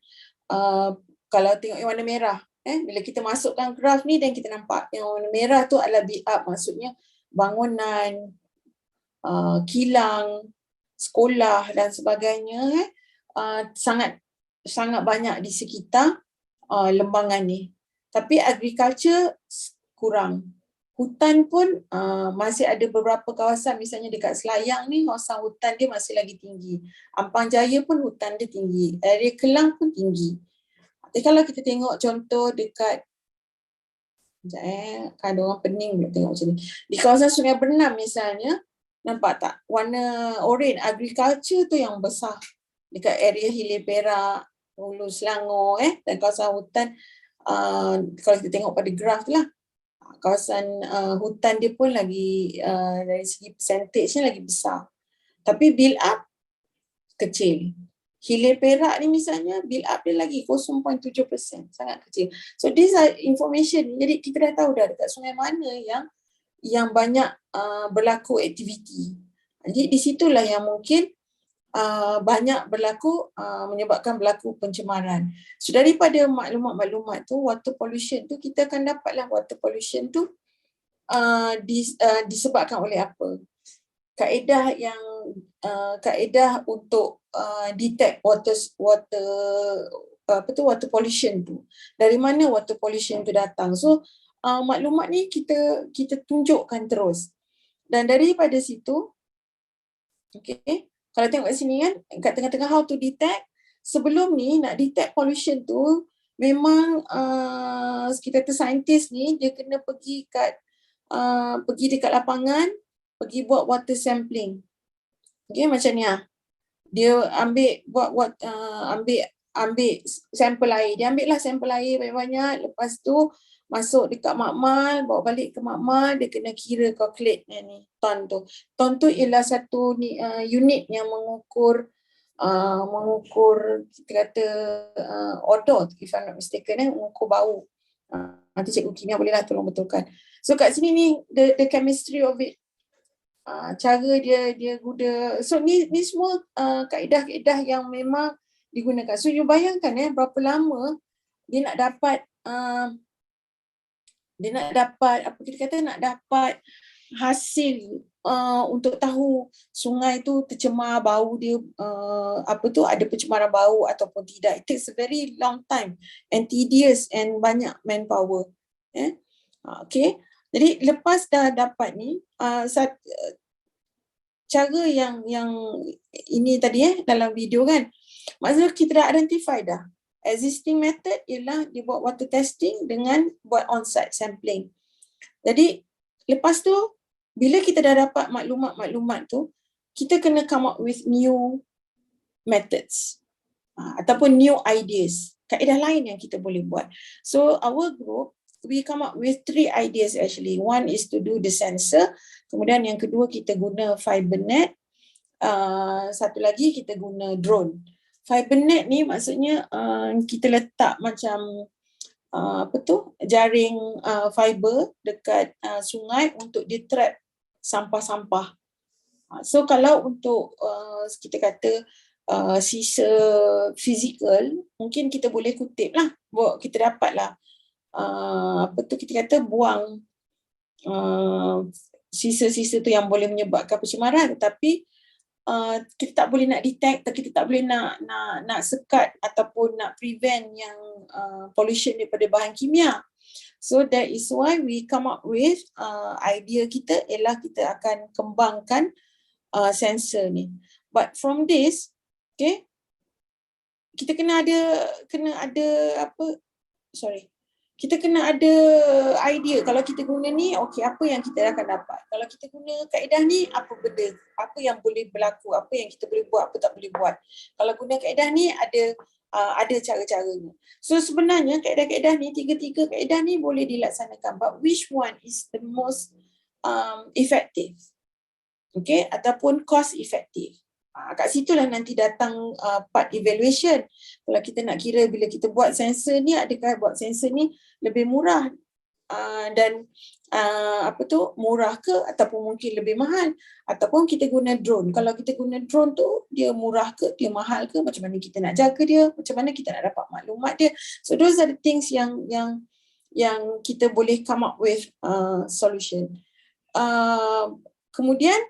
kalau tengok yang warna merah, bila kita masukkan graf ni dan kita nampak yang warna merah tu adalah build up, maksudnya bangunan, kilang, sekolah dan sebagainya sangat banyak di sekitar lembangan ni. Tapi agriculture kurang. Hutan pun masih ada beberapa kawasan, misalnya dekat Selayang ni kawasan hutan dia masih lagi tinggi. Ampang Jaya pun hutan dia tinggi. Area Kelang pun tinggi. Tapi kalau kita tengok contoh dekat ada orang pening bila tengok macam ni. Di kawasan Sungai Bernam misalnya, nampak tak warna oranye, agriculture tu yang besar dekat area Hilir Perak, Hulu Selangor dan kawasan hutan. Kalau kita tengok pada graf tu lah, kawasan hutan dia pun lagi dari segi percentage-nya lagi besar. Tapi build up kecil. Hilir Perak ni misalnya build up dia lagi 0.7%, sangat kecil. So these are information. Jadi kita dah tahu dah dekat sungai mana yang banyak berlaku aktiviti. Jadi di situlah yang mungkin banyak berlaku menyebabkan berlaku pencemaran. So daripada maklumat-maklumat tu, water pollution tu, kita akan dapatlah water pollution tu disebabkan oleh apa. Kaedah untuk detect water pollution tu. Dari mana water pollution tu datang. So maklumat ni kita tunjukkan terus. Dan daripada situ, okay, kalau tengok kat sini kan, kat tengah-tengah how to detect, sebelum ni nak detect pollution tu, memang kita kata saintis ni, dia kena pergi dekat lapangan, pergi buat water sampling. Okay, macam ni lah. Dia ambil sampel air. Dia ambil lah sampel air banyak-banyak, lepas tu masuk dekat makmal, bawa balik ke makmal, dia kena kira calculate ni ton tu. Ton tu ialah satu unit yang mengukur kita kata odor, if I'm not mistaken, mengukur bau. Nanti cikgu kimia bolehlah tolong betulkan. So kat sini ni the chemistry of it. Cara dia guna. So ni semua kaedah-kaedah yang memang digunakan. So you bayangkan berapa lama dia nak dapat nak dapat hasil untuk tahu sungai tu tercemar, bau dia ada pencemaran bau ataupun tidak. It takes a very long time and tedious and banyak manpower. Okay. Jadi lepas dah dapat ni, cara yang ini tadi dalam video kan, maksudnya kita dah identify dah existing method ialah dia buat water testing dengan buat on-site sampling. Jadi lepas tu bila kita dah dapat maklumat-maklumat tu, kita kena come up with new methods ataupun new ideas, kaedah lain yang kita boleh buat. So our group, we come up with 3 ideas actually. One is to do the sensor, kemudian yang kedua kita guna fiber net, satu lagi kita guna drone. Fiber net ni maksudnya kita letak macam jaring fiber dekat sungai untuk dia trap sampah-sampah. So kalau untuk kita kata sisa fizikal, mungkin kita boleh kutip lah, kita dapat lah kita kata buang sisa-sisa tu yang boleh menyebabkan pencemaran, tetapi kita tak boleh nak detect, kita tak boleh nak sekat ataupun nak prevent yang pollution daripada bahan kimia. So that is why we come up with idea kita ialah kita akan kembangkan sensor ni. But from this, okay, kita kena ada kita kena ada idea. Kalau kita guna ni, okay, apa yang kita akan dapat. Kalau kita guna kaedah ni, apa benda, apa yang boleh berlaku, apa yang kita boleh buat, apa tak boleh buat. Kalau guna kaedah ni, ada cara-caranya. So sebenarnya kaedah-kaedah ni, 3 kaedah ni boleh dilaksanakan. But which one is the most effective? Okay, ataupun cost effective. Kat situlah nanti datang part evaluation. Kalau kita nak kira bila kita buat sensor ni, adakah buat sensor ni lebih murah dan murah ke ataupun mungkin lebih mahal, ataupun kita guna drone. Kalau kita guna drone tu dia murah ke, dia mahal ke, macam mana kita nak jaga dia, macam mana kita nak dapat maklumat dia. So those are the things yang kita boleh come up with solution. Kemudian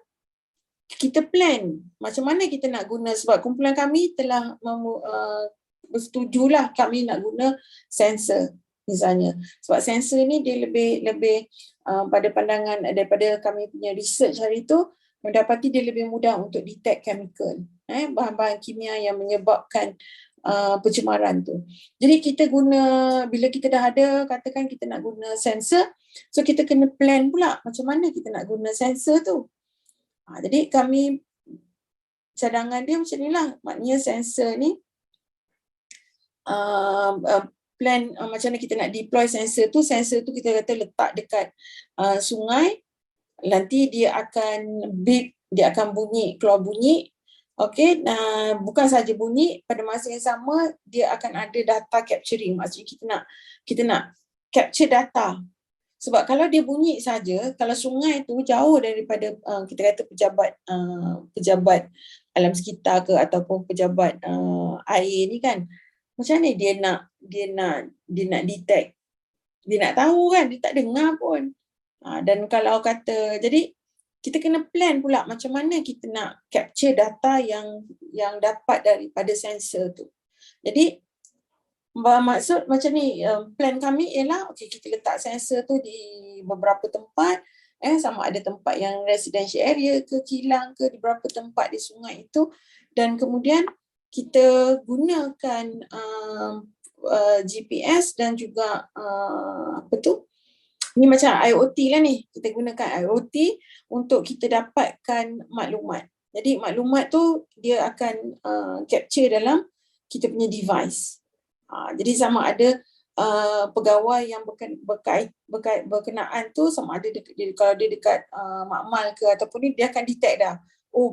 kita plan macam mana kita nak guna, sebab kumpulan kami telah bersetujulah kami nak guna sensor misalnya. Sebab sensor ni dia lebih pada pandangan daripada kami punya research hari tu, mendapati dia lebih mudah untuk detect chemical, bahan-bahan kimia yang menyebabkan pencemaran tu. Jadi kita guna, bila kita dah ada, katakan kita nak guna sensor, so kita kena plan pula macam mana kita nak guna sensor tu. Jadi kami cadangan dia macam ni lah, maknanya sensor ni plan macam mana kita nak deploy sensor tu kita kata letak dekat sungai, nanti dia akan beep, dia akan bunyi, keluar bunyi. Okey, bukan saja bunyi, pada masa yang sama dia akan ada data capturing, maksudnya kita nak capture data. Sebab kalau dia bunyi saja, kalau sungai tu jauh daripada kita kata pejabat alam sekitar ke ataupun pejabat air ni kan, macam mana dia nak detect, dia nak tahu kan, dia tak dengar pun. Dan kalau kata, jadi kita kena plan pula macam mana kita nak capture data yang dapat daripada sensor tu. Jadi maksud macam ni, plan kami ialah okay, kita letak sensor tu di beberapa tempat, sama ada tempat yang residential area ke, kilang ke, di beberapa tempat di sungai itu, dan kemudian kita gunakan GPS dan juga ni macam IoT lah ni, kita gunakan IoT untuk kita dapatkan maklumat. Jadi maklumat tu dia akan capture dalam kita punya device. Jadi sama ada pegawai yang berkenaan tu, sama ada kalau dia dekat makmal ke ataupun ni, dia akan detect dah. Oh,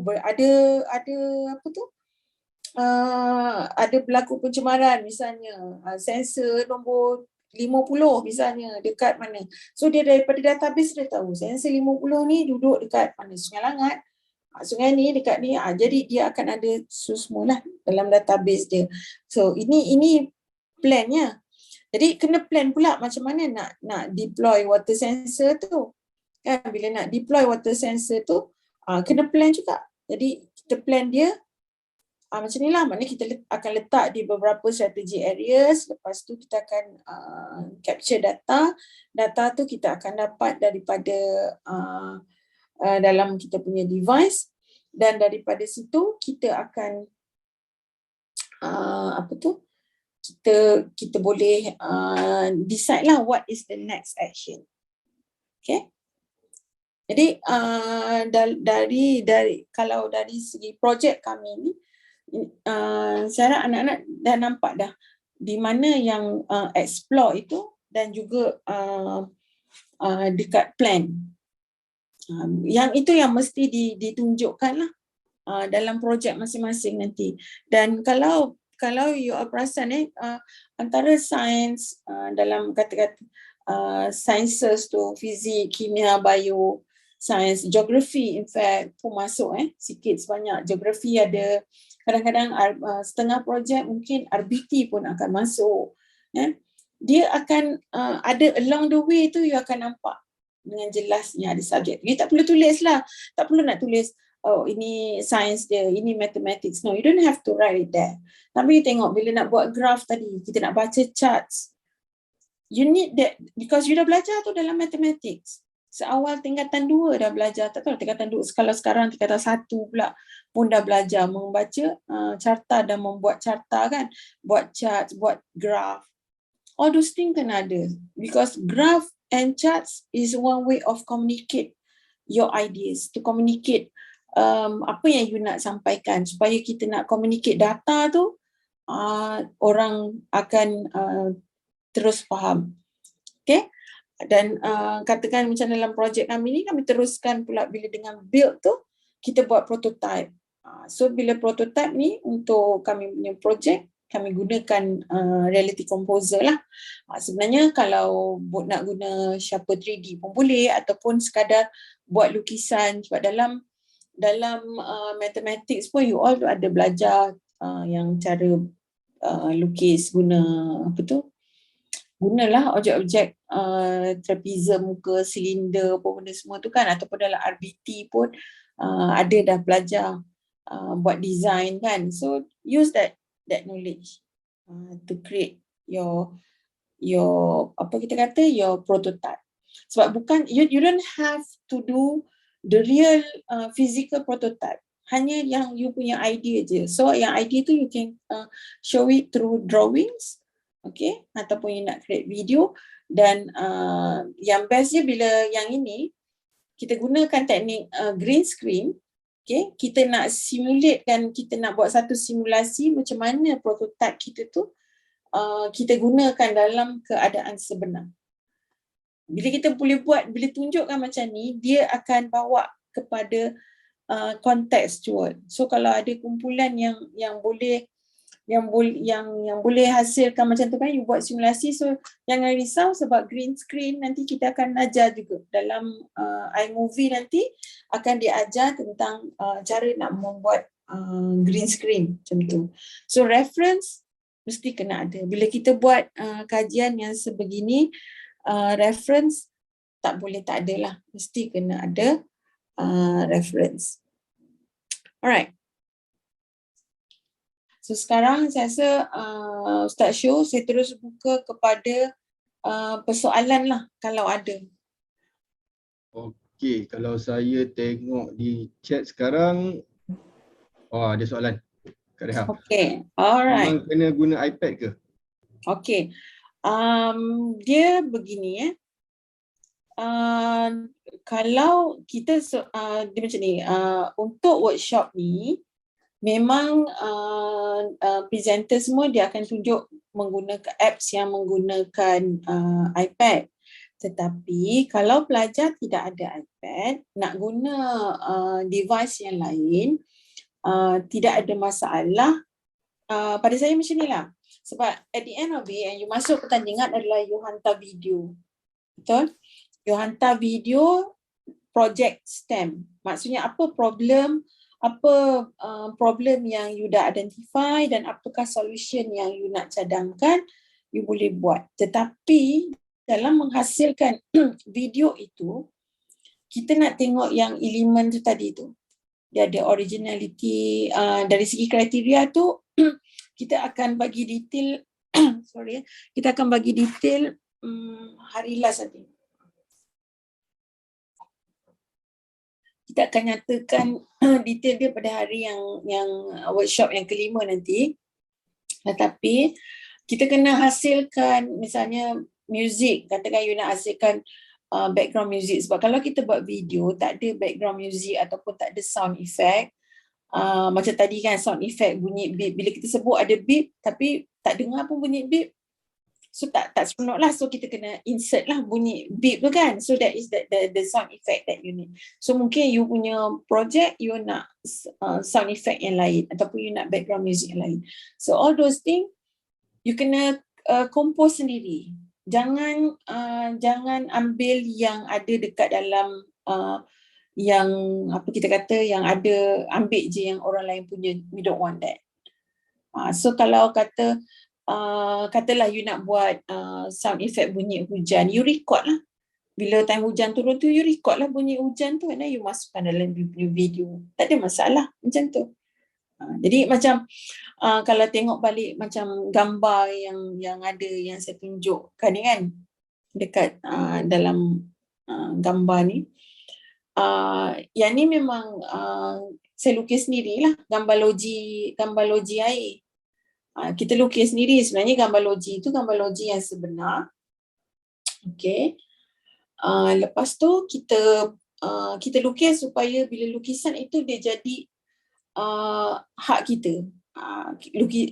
ada berlaku pencemaran misalnya, sensor nombor 50 misalnya dekat mana. So dia daripada database dia tahu sensor 50 ni duduk dekat mana, Sungai Langat, sungai ni dekat ni. Jadi dia akan ada semua lah dalam database dia. So ini plannya. Jadi kena plan pula macam mana nak deploy water sensor tu. Kan bila nak deploy water sensor tu kena plan juga. Jadi kita plan dia macam ni lah, maknanya kita akan letak di beberapa strategic areas. Lepas tu kita akan capture data. Data tu kita akan dapat daripada dalam kita punya device, dan daripada situ kita akan kita boleh decide lah what is the next action. Okay. Jadi dari kalau dari segi projek kami ni, saya harap anak-anak dah nampak dah di mana yang explore itu dan juga dekat plan. Yang itu yang mesti ditunjukkan lah dalam projek masing-masing nanti. Dan kalau you perasan antara sains dalam kata-kata sciences tu, fizik, kimia, bio, sains, geografi in fact pun masuk sikit sebanyak. Geografi ada, kadang-kadang setengah projek mungkin RBT pun akan masuk. Dia akan ada along the way tu, you akan nampak dengan jelasnya ada subjek. You tak perlu tulis lah, tak perlu nak tulis oh ini sains dia, ini mathematics. No, you don't have to write it there. Tapi you tengok bila nak buat graph tadi, kita nak baca charts, you need that because you dah belajar tu dalam mathematics. Seawal tingkatan 2 dah belajar, tak tahu tingkatan 2, kalau sekarang tingkatan 1 pula pun dah belajar membaca carta dan membuat carta kan, buat charts, buat graph. All those things kena ada because graph and charts is one way of communicate your ideas, to communicate apa yang you nak sampaikan, supaya kita nak communicate data tu orang akan terus faham. Okay. Dan katakan macam dalam projek kami ni, kami teruskan pula bila dengan build tu, kita buat prototype. So bila prototype ni untuk kami punya projek, kami gunakan Reality Composer lah. Sebenarnya kalau nak guna Shaper 3D pun boleh, ataupun sekadar buat lukisan, sebab dalam mathematics pun you all ada belajar yang cara lukis guna apa tu, gunalah objek-objek trapezium ke silinder apa benda semua tu kan, ataupun dalam RBT pun ada dah belajar buat design kan. So use that knowledge to create your apa kita kata your prototype. Sebab bukan you don't have to do the real physical prototype, hanya yang you punya idea je. So yang idea tu you can show it through drawings, okay, ataupun you nak create video. Dan yang bestnya bila yang ini kita gunakan teknik green screen. Okay, kita nak simulate dan kita nak buat satu simulasi macam mana prototype kita tu kita gunakan dalam keadaan sebenar. Bila kita boleh buat, bila tunjukkan macam ni, dia akan bawa kepada contextual. So kalau ada kumpulan yang boleh hasilkan macam tu kan, you buat simulasi, so jangan risau sebab green screen nanti kita akan ajar juga dalam iMovie, nanti akan diajar tentang cara nak membuat green screen macam tu. So reference mesti kena ada. Bila kita buat kajian yang sebegini, reference tak boleh tak ada lah, mesti kena ada reference. Alright. So sekarang saya rasa Ustaz Syu, saya terus buka kepada persoalan lah kalau ada. Okey, kalau saya tengok di chat sekarang, ada soalan. Kak Reha. Okey, alright. Memang kena guna iPad ke? Okey, dia begini kalau kita dia macam ni, untuk workshop ni memang presenter semua dia akan tunjuk menggunakan apps yang menggunakan iPad. Tetapi kalau pelajar tidak ada iPad, nak guna device yang lain, tidak ada masalah. Pada saya macam ni lah. Sebab at the end of it, yang you masuk pertandingan adalah you hantar video. Betul? You hantar video project STEM. Maksudnya apa problem yang you dah identify dan apakah solution yang you nak cadangkan, you boleh buat. Tetapi dalam menghasilkan video itu, kita nak tengok yang elemen tu tadi tu. Dia ada originality, dari segi kriteria tu, kita akan bagi detail, kita akan bagi detail hari last nanti. Kita akan nyatakan detail dia pada hari yang workshop yang kelima nanti. Tetapi kita kena hasilkan misalnya music, katakan you nak hasilkan background music, sebab kalau kita buat video tak ada background music ataupun tak ada sound effect, macam tadi kan sound effect bunyi beep, bila kita sebut ada beep tapi tak dengar pun bunyi beep, so tak seronok lah, so kita kena insert lah bunyi beep tu kan, so that is the sound effect that you need. So mungkin you punya project you nak sound effect yang lain ataupun you nak background music yang lain, so all those things you kena compose sendiri. Jangan ambil yang ada dekat dalam yang apa kita kata yang ada, ambil je yang orang lain punya. We don't want that. So kalau katalah you nak buat sound effect bunyi hujan, you record lah. Bila time hujan turun tu, you record lah bunyi hujan tu, and then you masukkan dalam video. Tak ada masalah macam tu. Jadi macam kalau tengok balik macam gambar yang ada yang saya tunjukkan ni kan dekat dalam gambar ni, yang ni memang saya lukis sendirilah, gambar loji air. Kita lukis sendiri, sebenarnya gambar loji itu gambar loji yang sebenar. Okey. Lepas tu kita lukis supaya bila lukisan itu dia jadi hak kita.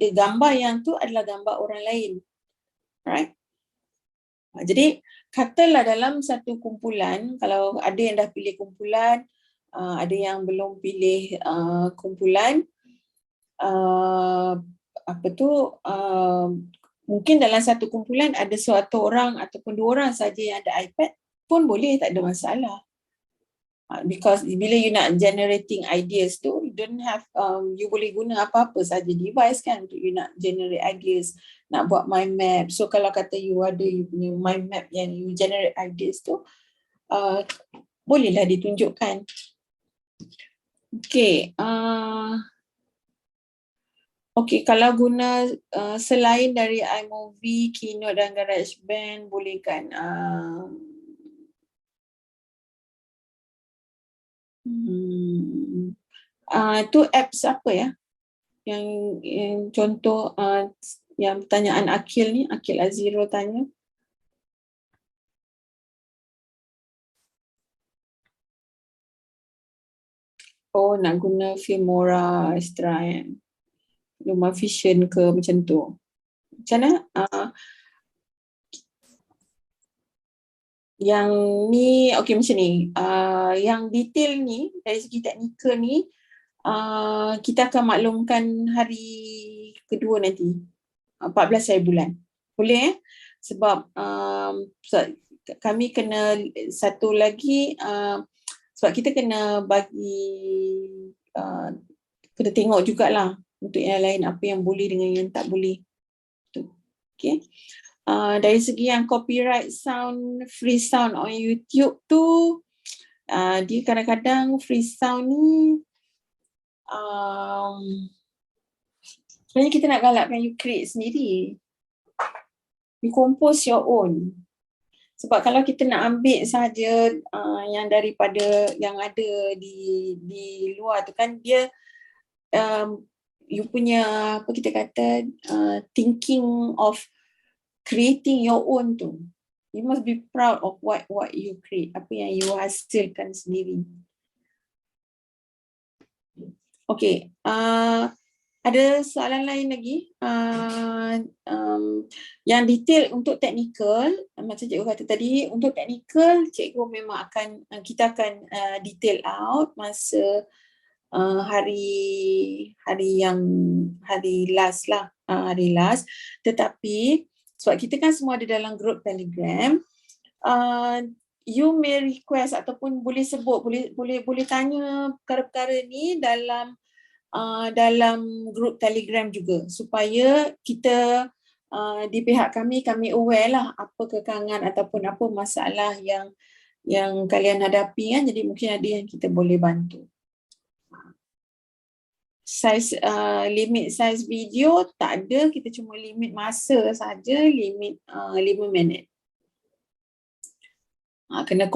Gambar yang tu adalah gambar orang lain. Right? Jadi katalah dalam satu kumpulan, kalau ada yang dah pilih kumpulan, ada yang belum pilih kumpulan, mungkin dalam satu kumpulan ada suatu orang ataupun dua orang saja yang ada iPad pun boleh, tak ada masalah. Because bila you nak generating ideas tu, you don't have you boleh guna apa-apa saja device kan untuk you nak generate ideas, nak buat mind map. So kalau kata you ada you punya mind map yang you generate ideas tu, bolehlah ditunjukkan. Okay. Okay, kalau guna selain dari iMovie, Keynote dan GarageBand, boleh kan? Tu apps apa ya? Yang contoh yang pertanyaan Akil ni, Akil Aziro tanya. Oh, nak guna Filmora Extra kan? LumaFision ke macam tu. Macam mana? Yang ni, okey macam ni. Yang detail ni, dari segi teknikal ni, kita akan maklumkan hari kedua nanti. 14 hari bulan. Boleh Sebab kami kena satu lagi, sebab kita kena bagi, kena tengok jugalah untuk yang lain apa yang boleh dengan yang tak boleh. Okay. Dari segi yang copyright sound, free sound on YouTube tu, dia kadang-kadang free sound ni sebenarnya kita nak galakkan you create sendiri. You compose your own. Sebab kalau kita nak ambil saja yang daripada yang ada di luar tu kan, dia you punya apa kita kata thinking of creating your own tu. You must be proud of what you create, apa yang you hasilkan sendiri. Okay, ada soalan lain lagi? Yang detail untuk teknikal, macam cikgu kata tadi, untuk teknikal cikgu memang kita akan detail out masa hari last lah, hari last. Tetapi sebab kita kan semua ada dalam grup Telegram, you may request ataupun boleh sebut, boleh tanya perkara-perkara ni dalam grup Telegram juga, supaya kita di pihak kami aware lah apa kekangan ataupun apa masalah yang kalian hadapi kan, jadi mungkin ada yang kita boleh bantu. Size limit size video tak ada, kita cuma limit masa saja, limit 5 minit. Kena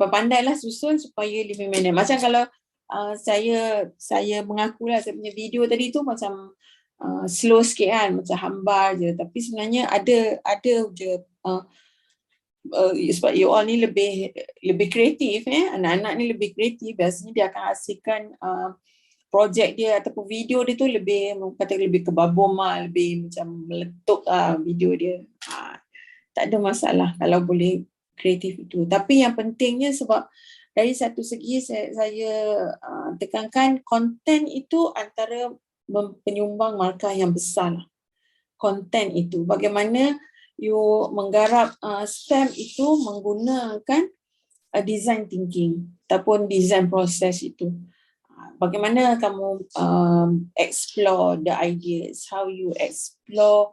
pandailah susun supaya 5 minit. Macam kalau saya mengakulah saya punya video tadi tu macam slow sikit kan, macam hambar je, tapi sebenarnya ada je sebab you all ni lebih kreatif, anak-anak ni lebih kreatif, biasanya dia akan hasilkan projek dia ataupun video dia tu lebih kebabom lah, lebih macam meletup video dia. Tak ada masalah kalau boleh kreatif itu. Tapi yang pentingnya sebab dari satu segi saya tekankan konten itu antara penyumbang markah yang besar. Konten itu bagaimana you menggarap STEM itu menggunakan design thinking ataupun design proses itu. Bagaimana kamu explore the ideas, how you explore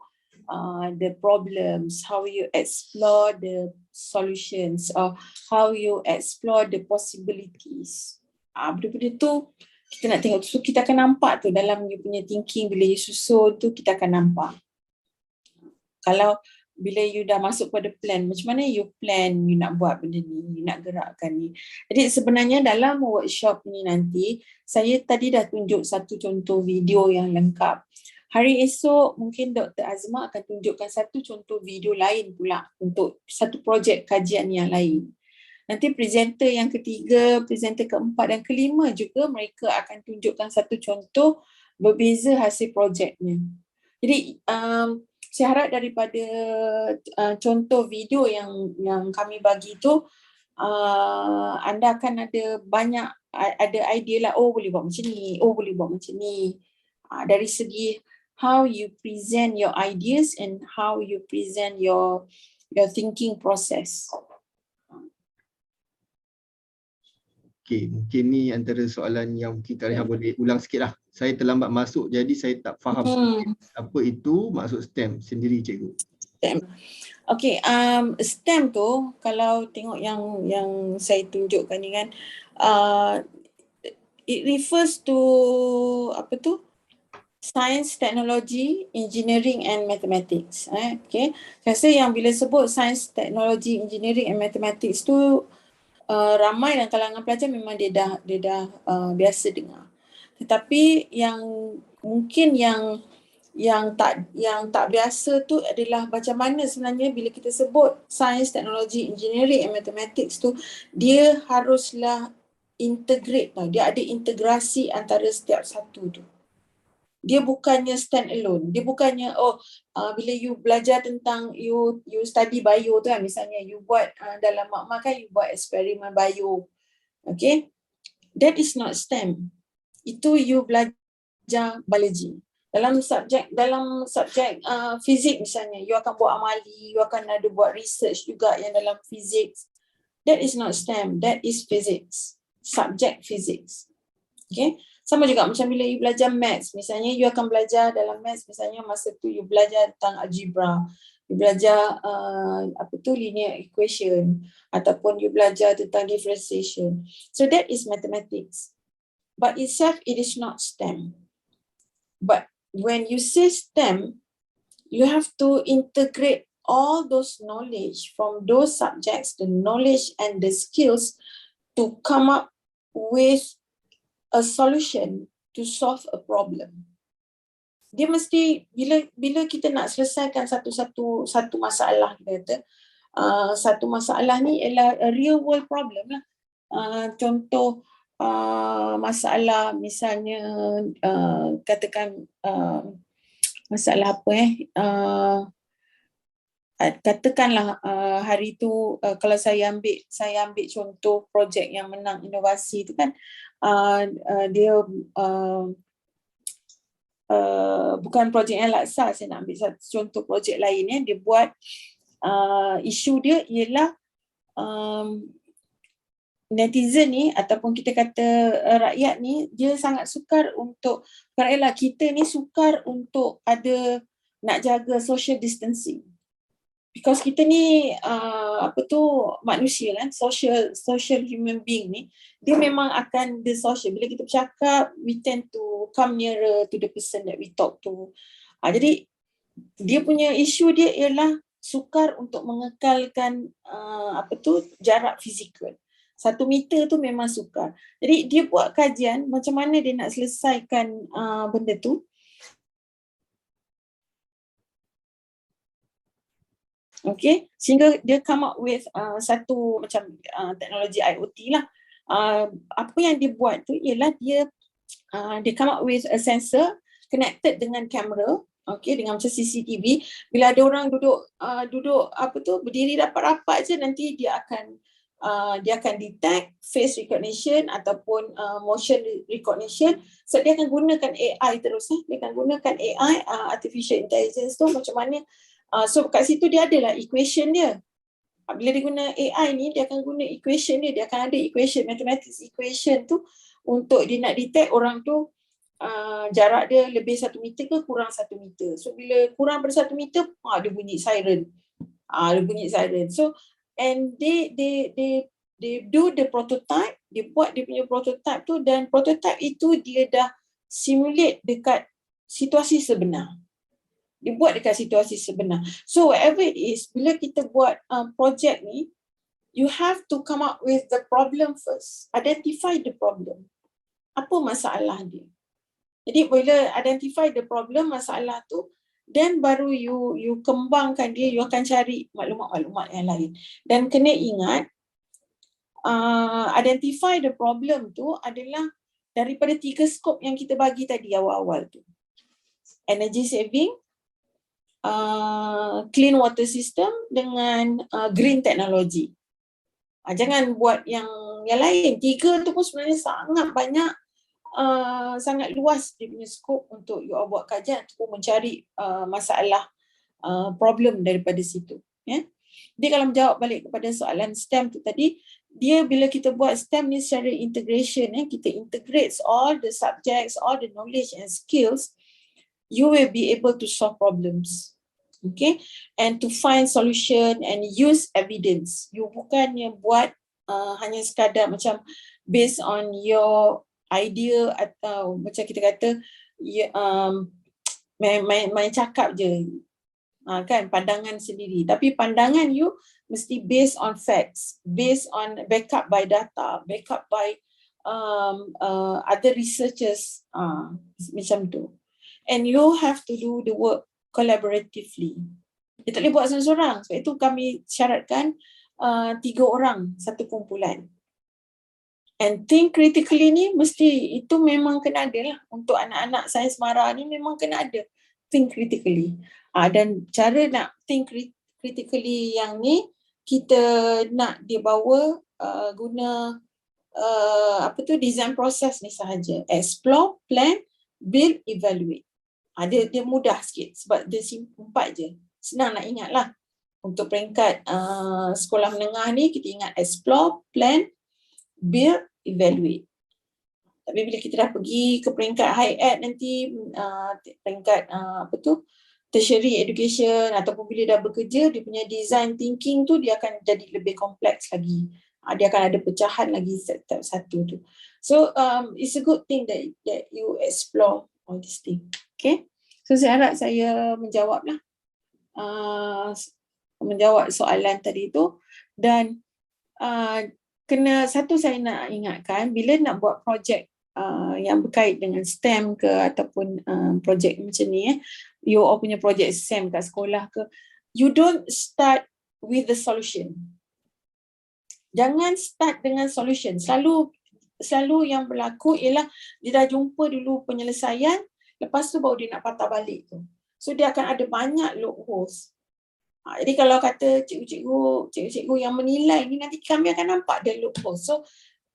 the problems, how you explore the solutions, or how you explore the possibilities. Benda-benda tu kita nak tengok, so kita akan nampak tu dalam you punya thinking bila you susun tu, kita akan nampak. Kalau bila you dah masuk pada plan, macam mana you plan you nak buat benda ni, you nak gerakkan ni. Jadi sebenarnya dalam workshop ni nanti, saya tadi dah tunjuk satu contoh video yang lengkap. Hari esok mungkin Dr. Azma akan tunjukkan satu contoh video lain pula untuk satu projek kajian yang lain. Nanti presenter yang ketiga, presenter keempat dan kelima juga mereka akan tunjukkan satu contoh berbeza hasil projeknya. Jadi saya harap daripada contoh video yang kami bagi tu, anda akan ada idea lah, oh boleh buat macam ni, oh boleh buat macam ni. Dari segi how you present your ideas and how you present your thinking process. Okay, mungkin ni antara soalan yang mungkin Kak Rehan boleh ulang sikit lah. Saya terlambat masuk jadi saya tak faham apa itu maksud STEM sendiri, cikgu. STEM. Okay, STEM tu kalau tengok yang saya tunjukkan ni kan, it refers to apa tu? Science, Technology, Engineering and Mathematics. Okay, saya rasa yang bila sebut Science, Technology, Engineering and Mathematics tu ramai dalam kalangan pelajar memang dia dah biasa dengar. Tetapi yang mungkin yang tak biasa tu adalah macam mana sebenarnya bila kita sebut Science, Technology, Engineering and Mathematics tu, dia haruslah integrate tau. Dia ada integrasi antara setiap satu tu. Dia bukannya stand alone. Dia bukannya bila you belajar tentang you study bio tu kan, misalnya you buat dalam makmal kan you buat eksperimen bio. Okay? That is not STEM. Itu you belajar biology. Dalam subjek fizik misalnya, you akan buat amali, you akan ada buat research juga yang dalam fizik. That is not STEM. That is physics. Subject physics. Okay? Sama juga macam bila you belajar maths, misalnya you akan belajar dalam maths, misalnya masa tu you belajar tentang algebra, you belajar linear equation, ataupun you belajar tentang differentiation. So that is mathematics. But itself, it is not STEM. But when you say STEM, you have to integrate all those knowledge from those subjects, the knowledge and the skills to come up with a solution to solve a problem. Dia mesti bila kita nak selesaikan satu masalah, kita kata satu masalah ni ialah a real world problem lah. Contoh masalah misalnya katakan masalah apa katakanlah hari tu kalau saya ambil contoh projek yang menang inovasi tu kan, dia bukan projek yang laksa, saya nak ambil satu contoh projek lain dia buat isu dia ialah netizen ni ataupun kita kata rakyat ni, dia sangat sukar untuk, bukan kita ni sukar untuk ada nak jaga social distancing. Because kita ni manusia kan, social human being ni, dia memang akan the social. Bila kita bercakap, we tend to come nearer to the person that we talk to. Jadi dia punya isu dia ialah sukar untuk mengekalkan jarak fizikal. 1 meter tu memang sukar. Jadi dia buat kajian macam mana dia nak selesaikan benda tu. Okay, sehingga dia come up with satu macam teknologi IoT lah. Apa yang dia buat tu ialah dia come up with a sensor connected dengan kamera, okay, dengan macam CCTV. Bila ada orang duduk berdiri rapat-rapat je, nanti dia akan detect face recognition ataupun motion recognition. So dia akan gunakan AI terus. Dia akan gunakan AI, artificial intelligence tu macam mana. So kat situ dia adalah equation dia. Bila dia guna AI ni, dia akan guna equation dia. Dia akan ada equation, mathematics equation tu untuk dia nak detect orang tu jarak dia lebih 1 meter ke kurang 1 meter. So bila kurang pada 1 meter, dia bunyi siren. Dia bunyi siren. So and they do the prototype, dia buat dia punya prototype tu, dan prototype itu dia dah simulate dekat situasi sebenar. Dia buat dekat situasi sebenar. So whatever it is, bila kita buat projek ni, you have to come up with the problem first. Identify the problem. Apa masalah dia? Jadi bila identify the problem, masalah tu, then baru you kembangkan dia, you akan cari maklumat-maklumat yang lain. Dan kena ingat, identify the problem tu adalah daripada 3 skop yang kita bagi tadi awal-awal tu. Energy saving, clean water system dengan green technology. Jangan buat yang lain. 3 tu pun sebenarnya sangat banyak, sangat luas dia punya skop untuk you all buat kajian ataupun mencari masalah, problem daripada situ. Dia kalau menjawab balik kepada soalan STEM tu tadi, dia bila kita buat STEM ni secara integration, kita integrate all the subjects, all the knowledge and skills, you will be able to solve problems. Okay, and to find solution and use evidence. You bukannya buat hanya sekadar macam based on your idea atau macam kita kata main cakap je, kan, pandangan sendiri. Tapi pandangan you mesti based on facts, based on backup by data, backup by other researchers, macam tu. And you have to do the work collaboratively. Dia tak boleh buat seorang-seorang. Sebab itu kami syaratkan 3 orang satu kumpulan. And think critically ni mesti itu memang kena ada lah. Untuk anak-anak sains mara ni memang kena ada think critically. Dan cara nak think critically yang ni, kita nak dia bawa guna design process ni sahaja. Explore, plan, build, evaluate. Dia mudah sikit sebab dia 4 je. Senang nak ingat lah. Untuk peringkat sekolah menengah ni, kita ingat explore, plan, build, evaluate. Tapi bila kita dah pergi ke peringkat high ed nanti, peringkat tertiary education ataupun bila dah bekerja, dia punya design thinking tu dia akan jadi lebih kompleks lagi. Dia akan ada pecahan lagi setiap satu tu. So it's a good thing that you explore all this thing. Okay, so saya harap saya menjawab lah, menjawab soalan tadi tu. Dan kena satu saya nak ingatkan, bila nak buat projek yang berkait dengan STEM ke ataupun projek macam ni, you all punya projek STEM kat sekolah ke, you don't start with the solution. Jangan start dengan solution. Selalu yang berlaku ialah dia dah jumpa dulu penyelesaian, lepas tu baru dia nak patah balik tu. So dia akan ada banyak loopholes. Jadi kalau kata cikgu yang menilai ni, nanti kami akan nampak dia loopholes. So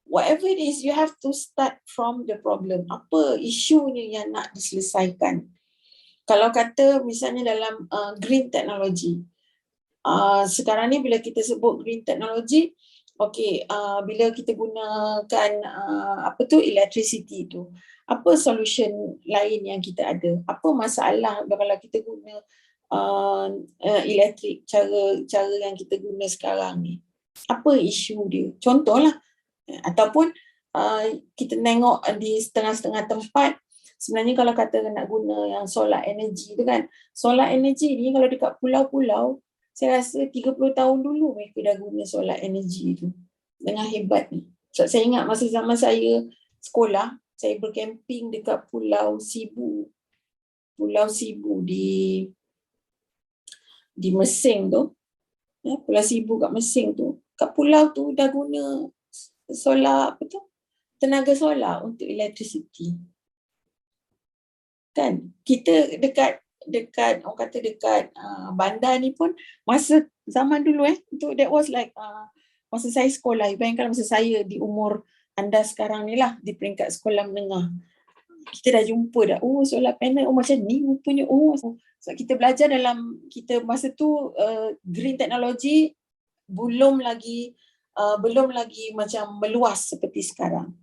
whatever it is, you have to start from the problem. Apa isunya yang nak diselesaikan? Kalau kata misalnya dalam green technology, sekarang ni bila kita sebut green technology, bila kita gunakan electricity tu, apa solution lain yang kita ada? Apa masalah kalau kita guna elektrik cara yang kita guna sekarang ni? Apa isu dia? Contohlah, ataupun kita tengok di setengah-setengah tempat, sebenarnya kalau kata nak guna yang solar energy tu kan, solar energy ni kalau dekat pulau-pulau, saya rasa 30 tahun dulu mereka dah guna solar energy tu dengan hebat ni. So, saya ingat masa zaman saya sekolah, saya bercamping dekat Pulau Sibu di Mersing tu. Pulau Sibu kat Mesing tu. Kat pulau tu dah guna solar tenaga solar untuk electricity. Kan? Kita dekat orang kata dekat bandar ni pun masa zaman dulu itu that was like masa saya sekolah. Bayangkan masa saya di umur anda sekarang ni lah, di peringkat sekolah menengah. Kita dah jumpa dah, solar panel, macam ni rupanya. So kita belajar kita masa tu green technology belum lagi macam meluas seperti sekarang.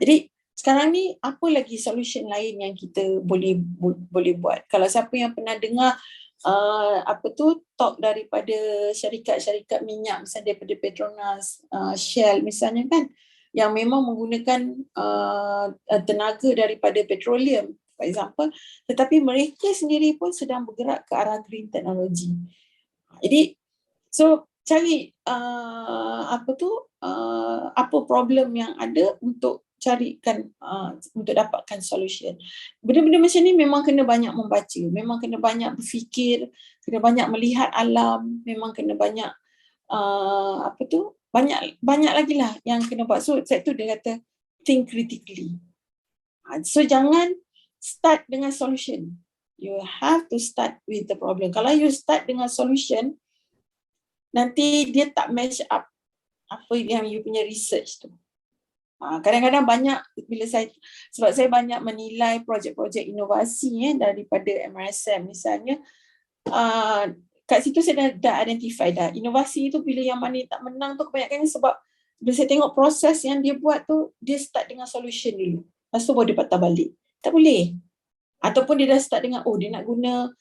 Jadi sekarang ni apa lagi solution lain yang kita boleh buat? Kalau siapa yang pernah dengar talk daripada syarikat-syarikat minyak, misalnya daripada Petronas, Shell misalnya kan, yang memang menggunakan tenaga daripada petroleum, for example, tetapi mereka sendiri pun sedang bergerak ke arah green technology. Jadi, so cari apa problem yang ada untuk carikan, untuk dapatkan solution. Benda-benda macam ni memang kena banyak membaca, memang kena banyak berfikir, kena banyak melihat alam, memang kena banyak banyak lagi lah yang kena buat. So saya tu dia kata think critically. So jangan start dengan solution. You have to start with the problem. Kalau you start dengan solution, nanti dia tak match up apa yang you punya research tu. Kadang-kadang banyak sebab saya banyak menilai projek-projek inovasi daripada MRSM misalnya, kat situ saya dah identify dah inovasi tu bila yang mana tak menang tu kebanyakannya sebab bila saya tengok proses yang dia buat tu, dia start dengan solution dulu, lepas tu baru dia patah balik. Tak boleh. Ataupun dia dah start dengan dia nak guna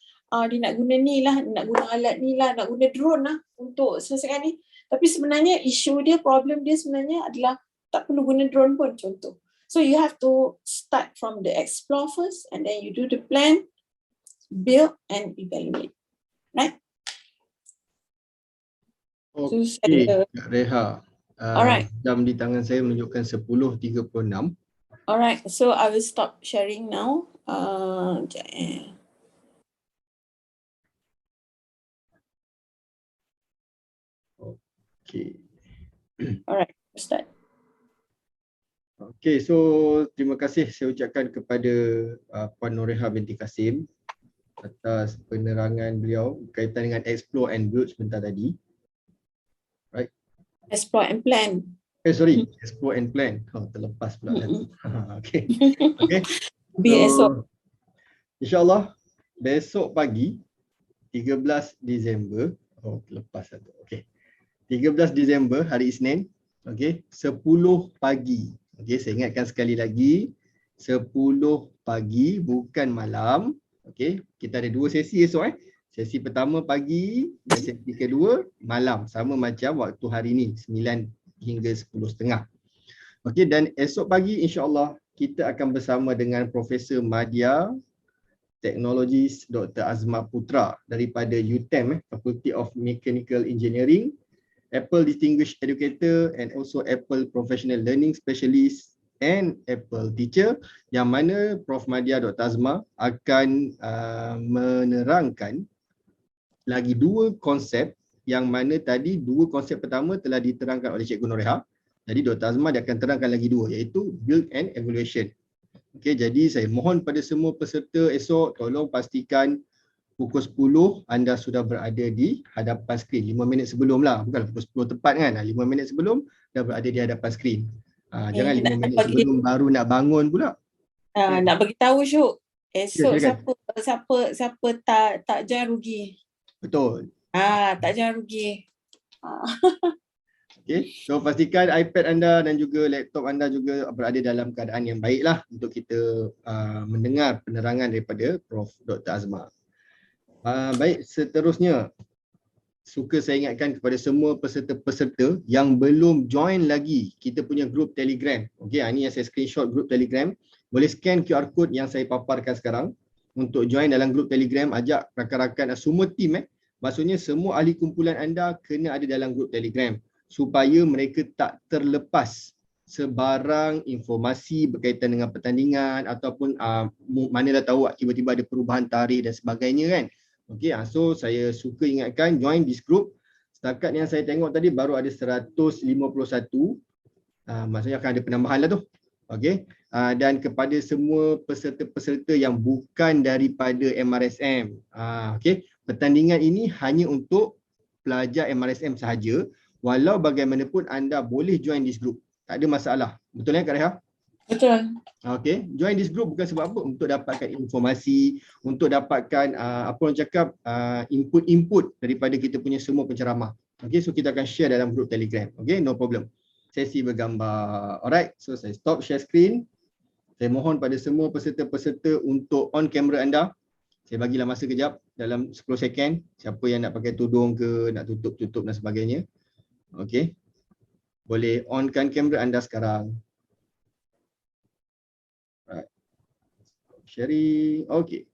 ni lah, nak guna alat ni lah, nak guna drone lah untuk selesaikan ni. Tapi sebenarnya isu dia, problem dia sebenarnya adalah tak perlu guna drone pun, contoh. So you have to start from the explore first, and then you do the plan, build and evaluate. Right? Okay, Kak Reha. Alright. Jam di tangan saya menunjukkan 10.36. Alright, so I will stop sharing now. Okay. Alright, start. Okay, so terima kasih saya ucapkan kepada Puan Noreha binti Kasim atas penerangan beliau berkaitan dengan explore and build sebentar tadi. Right? Explore and plan. Explore and plan. Terlepas pula kan. Okay. Okay. Besok. InsyaAllah besok pagi 13 Disember. Terlepas satu. Okay. 13 Disember hari Isnin. Okay. 10 pagi. Okay, saya ingatkan sekali lagi, 10 pagi bukan malam. Okay, kita ada dua sesi esok. Sesi pertama pagi dan sesi kedua malam. Sama macam waktu hari ni, 9 hingga 10.30. Okay, dan esok pagi insyaAllah kita akan bersama dengan Profesor Madya Teknologis Dr. Azma Putra daripada UTEM, Faculty of Mechanical Engineering, Apple Distinguished Educator and also Apple Professional Learning Specialist and Apple Teacher, yang mana Prof. Madya Dr. Azma akan menerangkan lagi dua konsep, yang mana tadi dua konsep pertama telah diterangkan oleh Cikgu Noreha. Jadi Dr. Azma dia akan terangkan lagi dua, iaitu Build and Evaluation. Okey, jadi saya mohon pada semua peserta esok tolong pastikan pukul 10 anda sudah berada di hadapan skrin. 5 minit sebelum lah, bukan pukul 10 tepat kan. 5 minit sebelum dah berada di hadapan skrin. Jangan 5 minit sebelum baru nak bangun pula. Nak bagi tahu Syuk, esok Ya, siapa tak join rugi. Betul. Tak join rugi. Okay, so pastikan iPad anda dan juga laptop anda juga berada dalam keadaan yang baiklah untuk kita mendengar penerangan daripada Prof. Dr. Azma. Baik, seterusnya suka saya ingatkan kepada semua peserta-peserta yang belum join lagi kita punya grup Telegram. Okey, ini yang saya screenshot grup Telegram. Boleh scan QR code yang saya paparkan sekarang untuk join dalam grup Telegram. Ajak rakan-rakan semua tim maksudnya semua ahli kumpulan anda kena ada dalam grup Telegram supaya mereka tak terlepas sebarang informasi berkaitan dengan pertandingan ataupun mana dah tahu tiba-tiba ada perubahan tarikh dan sebagainya kan. Okey, so saya suka ingatkan join this group. Setakat yang saya tengok tadi baru ada 151. Maksudnya akan ada penambahan lah tu. Okey. Dan kepada semua peserta-peserta yang bukan daripada MRSM. Okey. Pertandingan ini hanya untuk pelajar MRSM sahaja. Walau bagaimanapun anda boleh join this group. Tak ada masalah. Betul Kak Reha? Betul. Okay, join this group bukan sebab apa? Untuk dapatkan informasi, untuk dapatkan apa orang cakap input-input daripada kita punya semua penceramah. Okay, so kita akan share dalam group Telegram. Okay, no problem. Sesi bergambar. Alright, so saya stop share screen. Saya mohon pada semua peserta-peserta untuk on kamera anda. Saya bagilah masa kejap dalam 10 second. Siapa yang nak pakai tudung ke, nak tutup-tutup dan sebagainya. Okay, boleh onkan kamera anda sekarang. Right. Sharing. Okey.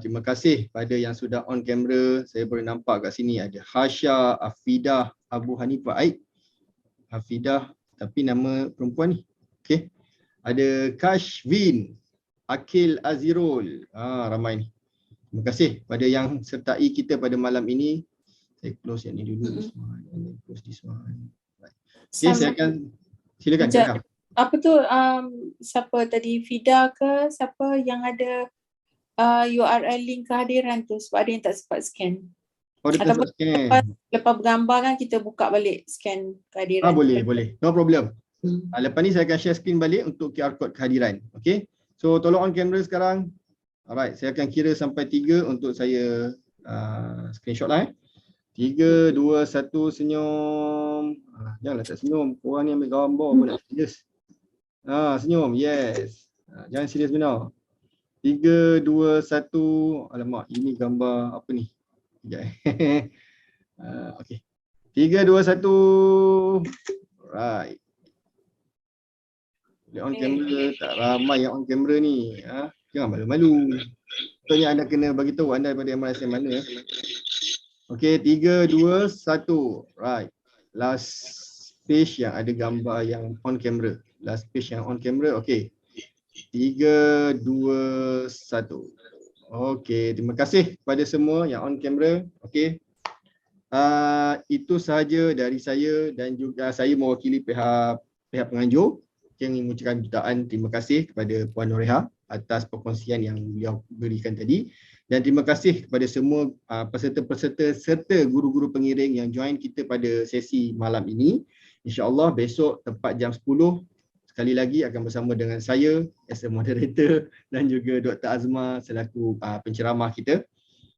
Terima kasih pada yang sudah on kamera. Saya boleh nampak kat sini ada Hasha, Afidah, Abu Hanifah Aid. Afidah tapi nama perempuan ni. Okey. Ada Kashvin, Akil Azirul. Ramai ni. Terima kasih pada yang sertai kita pada malam ini. Saya close yang ni dulu. Close this one. Right. Okay, saya akan silakan. Apa tu siapa tadi, Fida ke siapa yang ada URL link kehadiran tu, sebab ada yang tak sempat scan. Dia tak sempat scan. Lepas bergambar kan kita buka balik scan kehadiran. Boleh. No problem. Lepas ni saya akan share screen balik untuk QR code kehadiran. Okay. So tolong on kamera sekarang. Alright, saya akan kira sampai 3 untuk saya screenshot lah. 3, 2, 1, senyum. Janganlah tak senyum. Korang ni ambil gambar pun nak serius. Senyum. Yes. Jangan serius benar. 3, 2, 1. Alamak, ini gambar apa ni? Sekejap. Okay. 3, 2, 1. Right. Boleh on kamera. Tak ramai yang on kamera ni. Jangan malu-malu. Contohnya anda kena bagi tahu anda daripada MRSM mana. Okey, 3, 2, 1. Right. Last page yang ada gambar yang on camera. Last page yang on camera. Okey. 3, 2, 1. Okey, terima kasih kepada semua yang on camera. Okey. Itu sahaja dari saya dan juga saya mewakili pihak penganjur yang mengucapkan jutaan terima kasih kepada Puan Noreha atas perkongsian yang beliau berikan tadi. Dan terima kasih kepada semua peserta-peserta serta guru-guru pengiring yang join kita pada sesi malam ini. InsyaAllah besok tepat jam 10 sekali lagi akan bersama dengan saya as a moderator dan juga Dr. Azma selaku penceramah kita.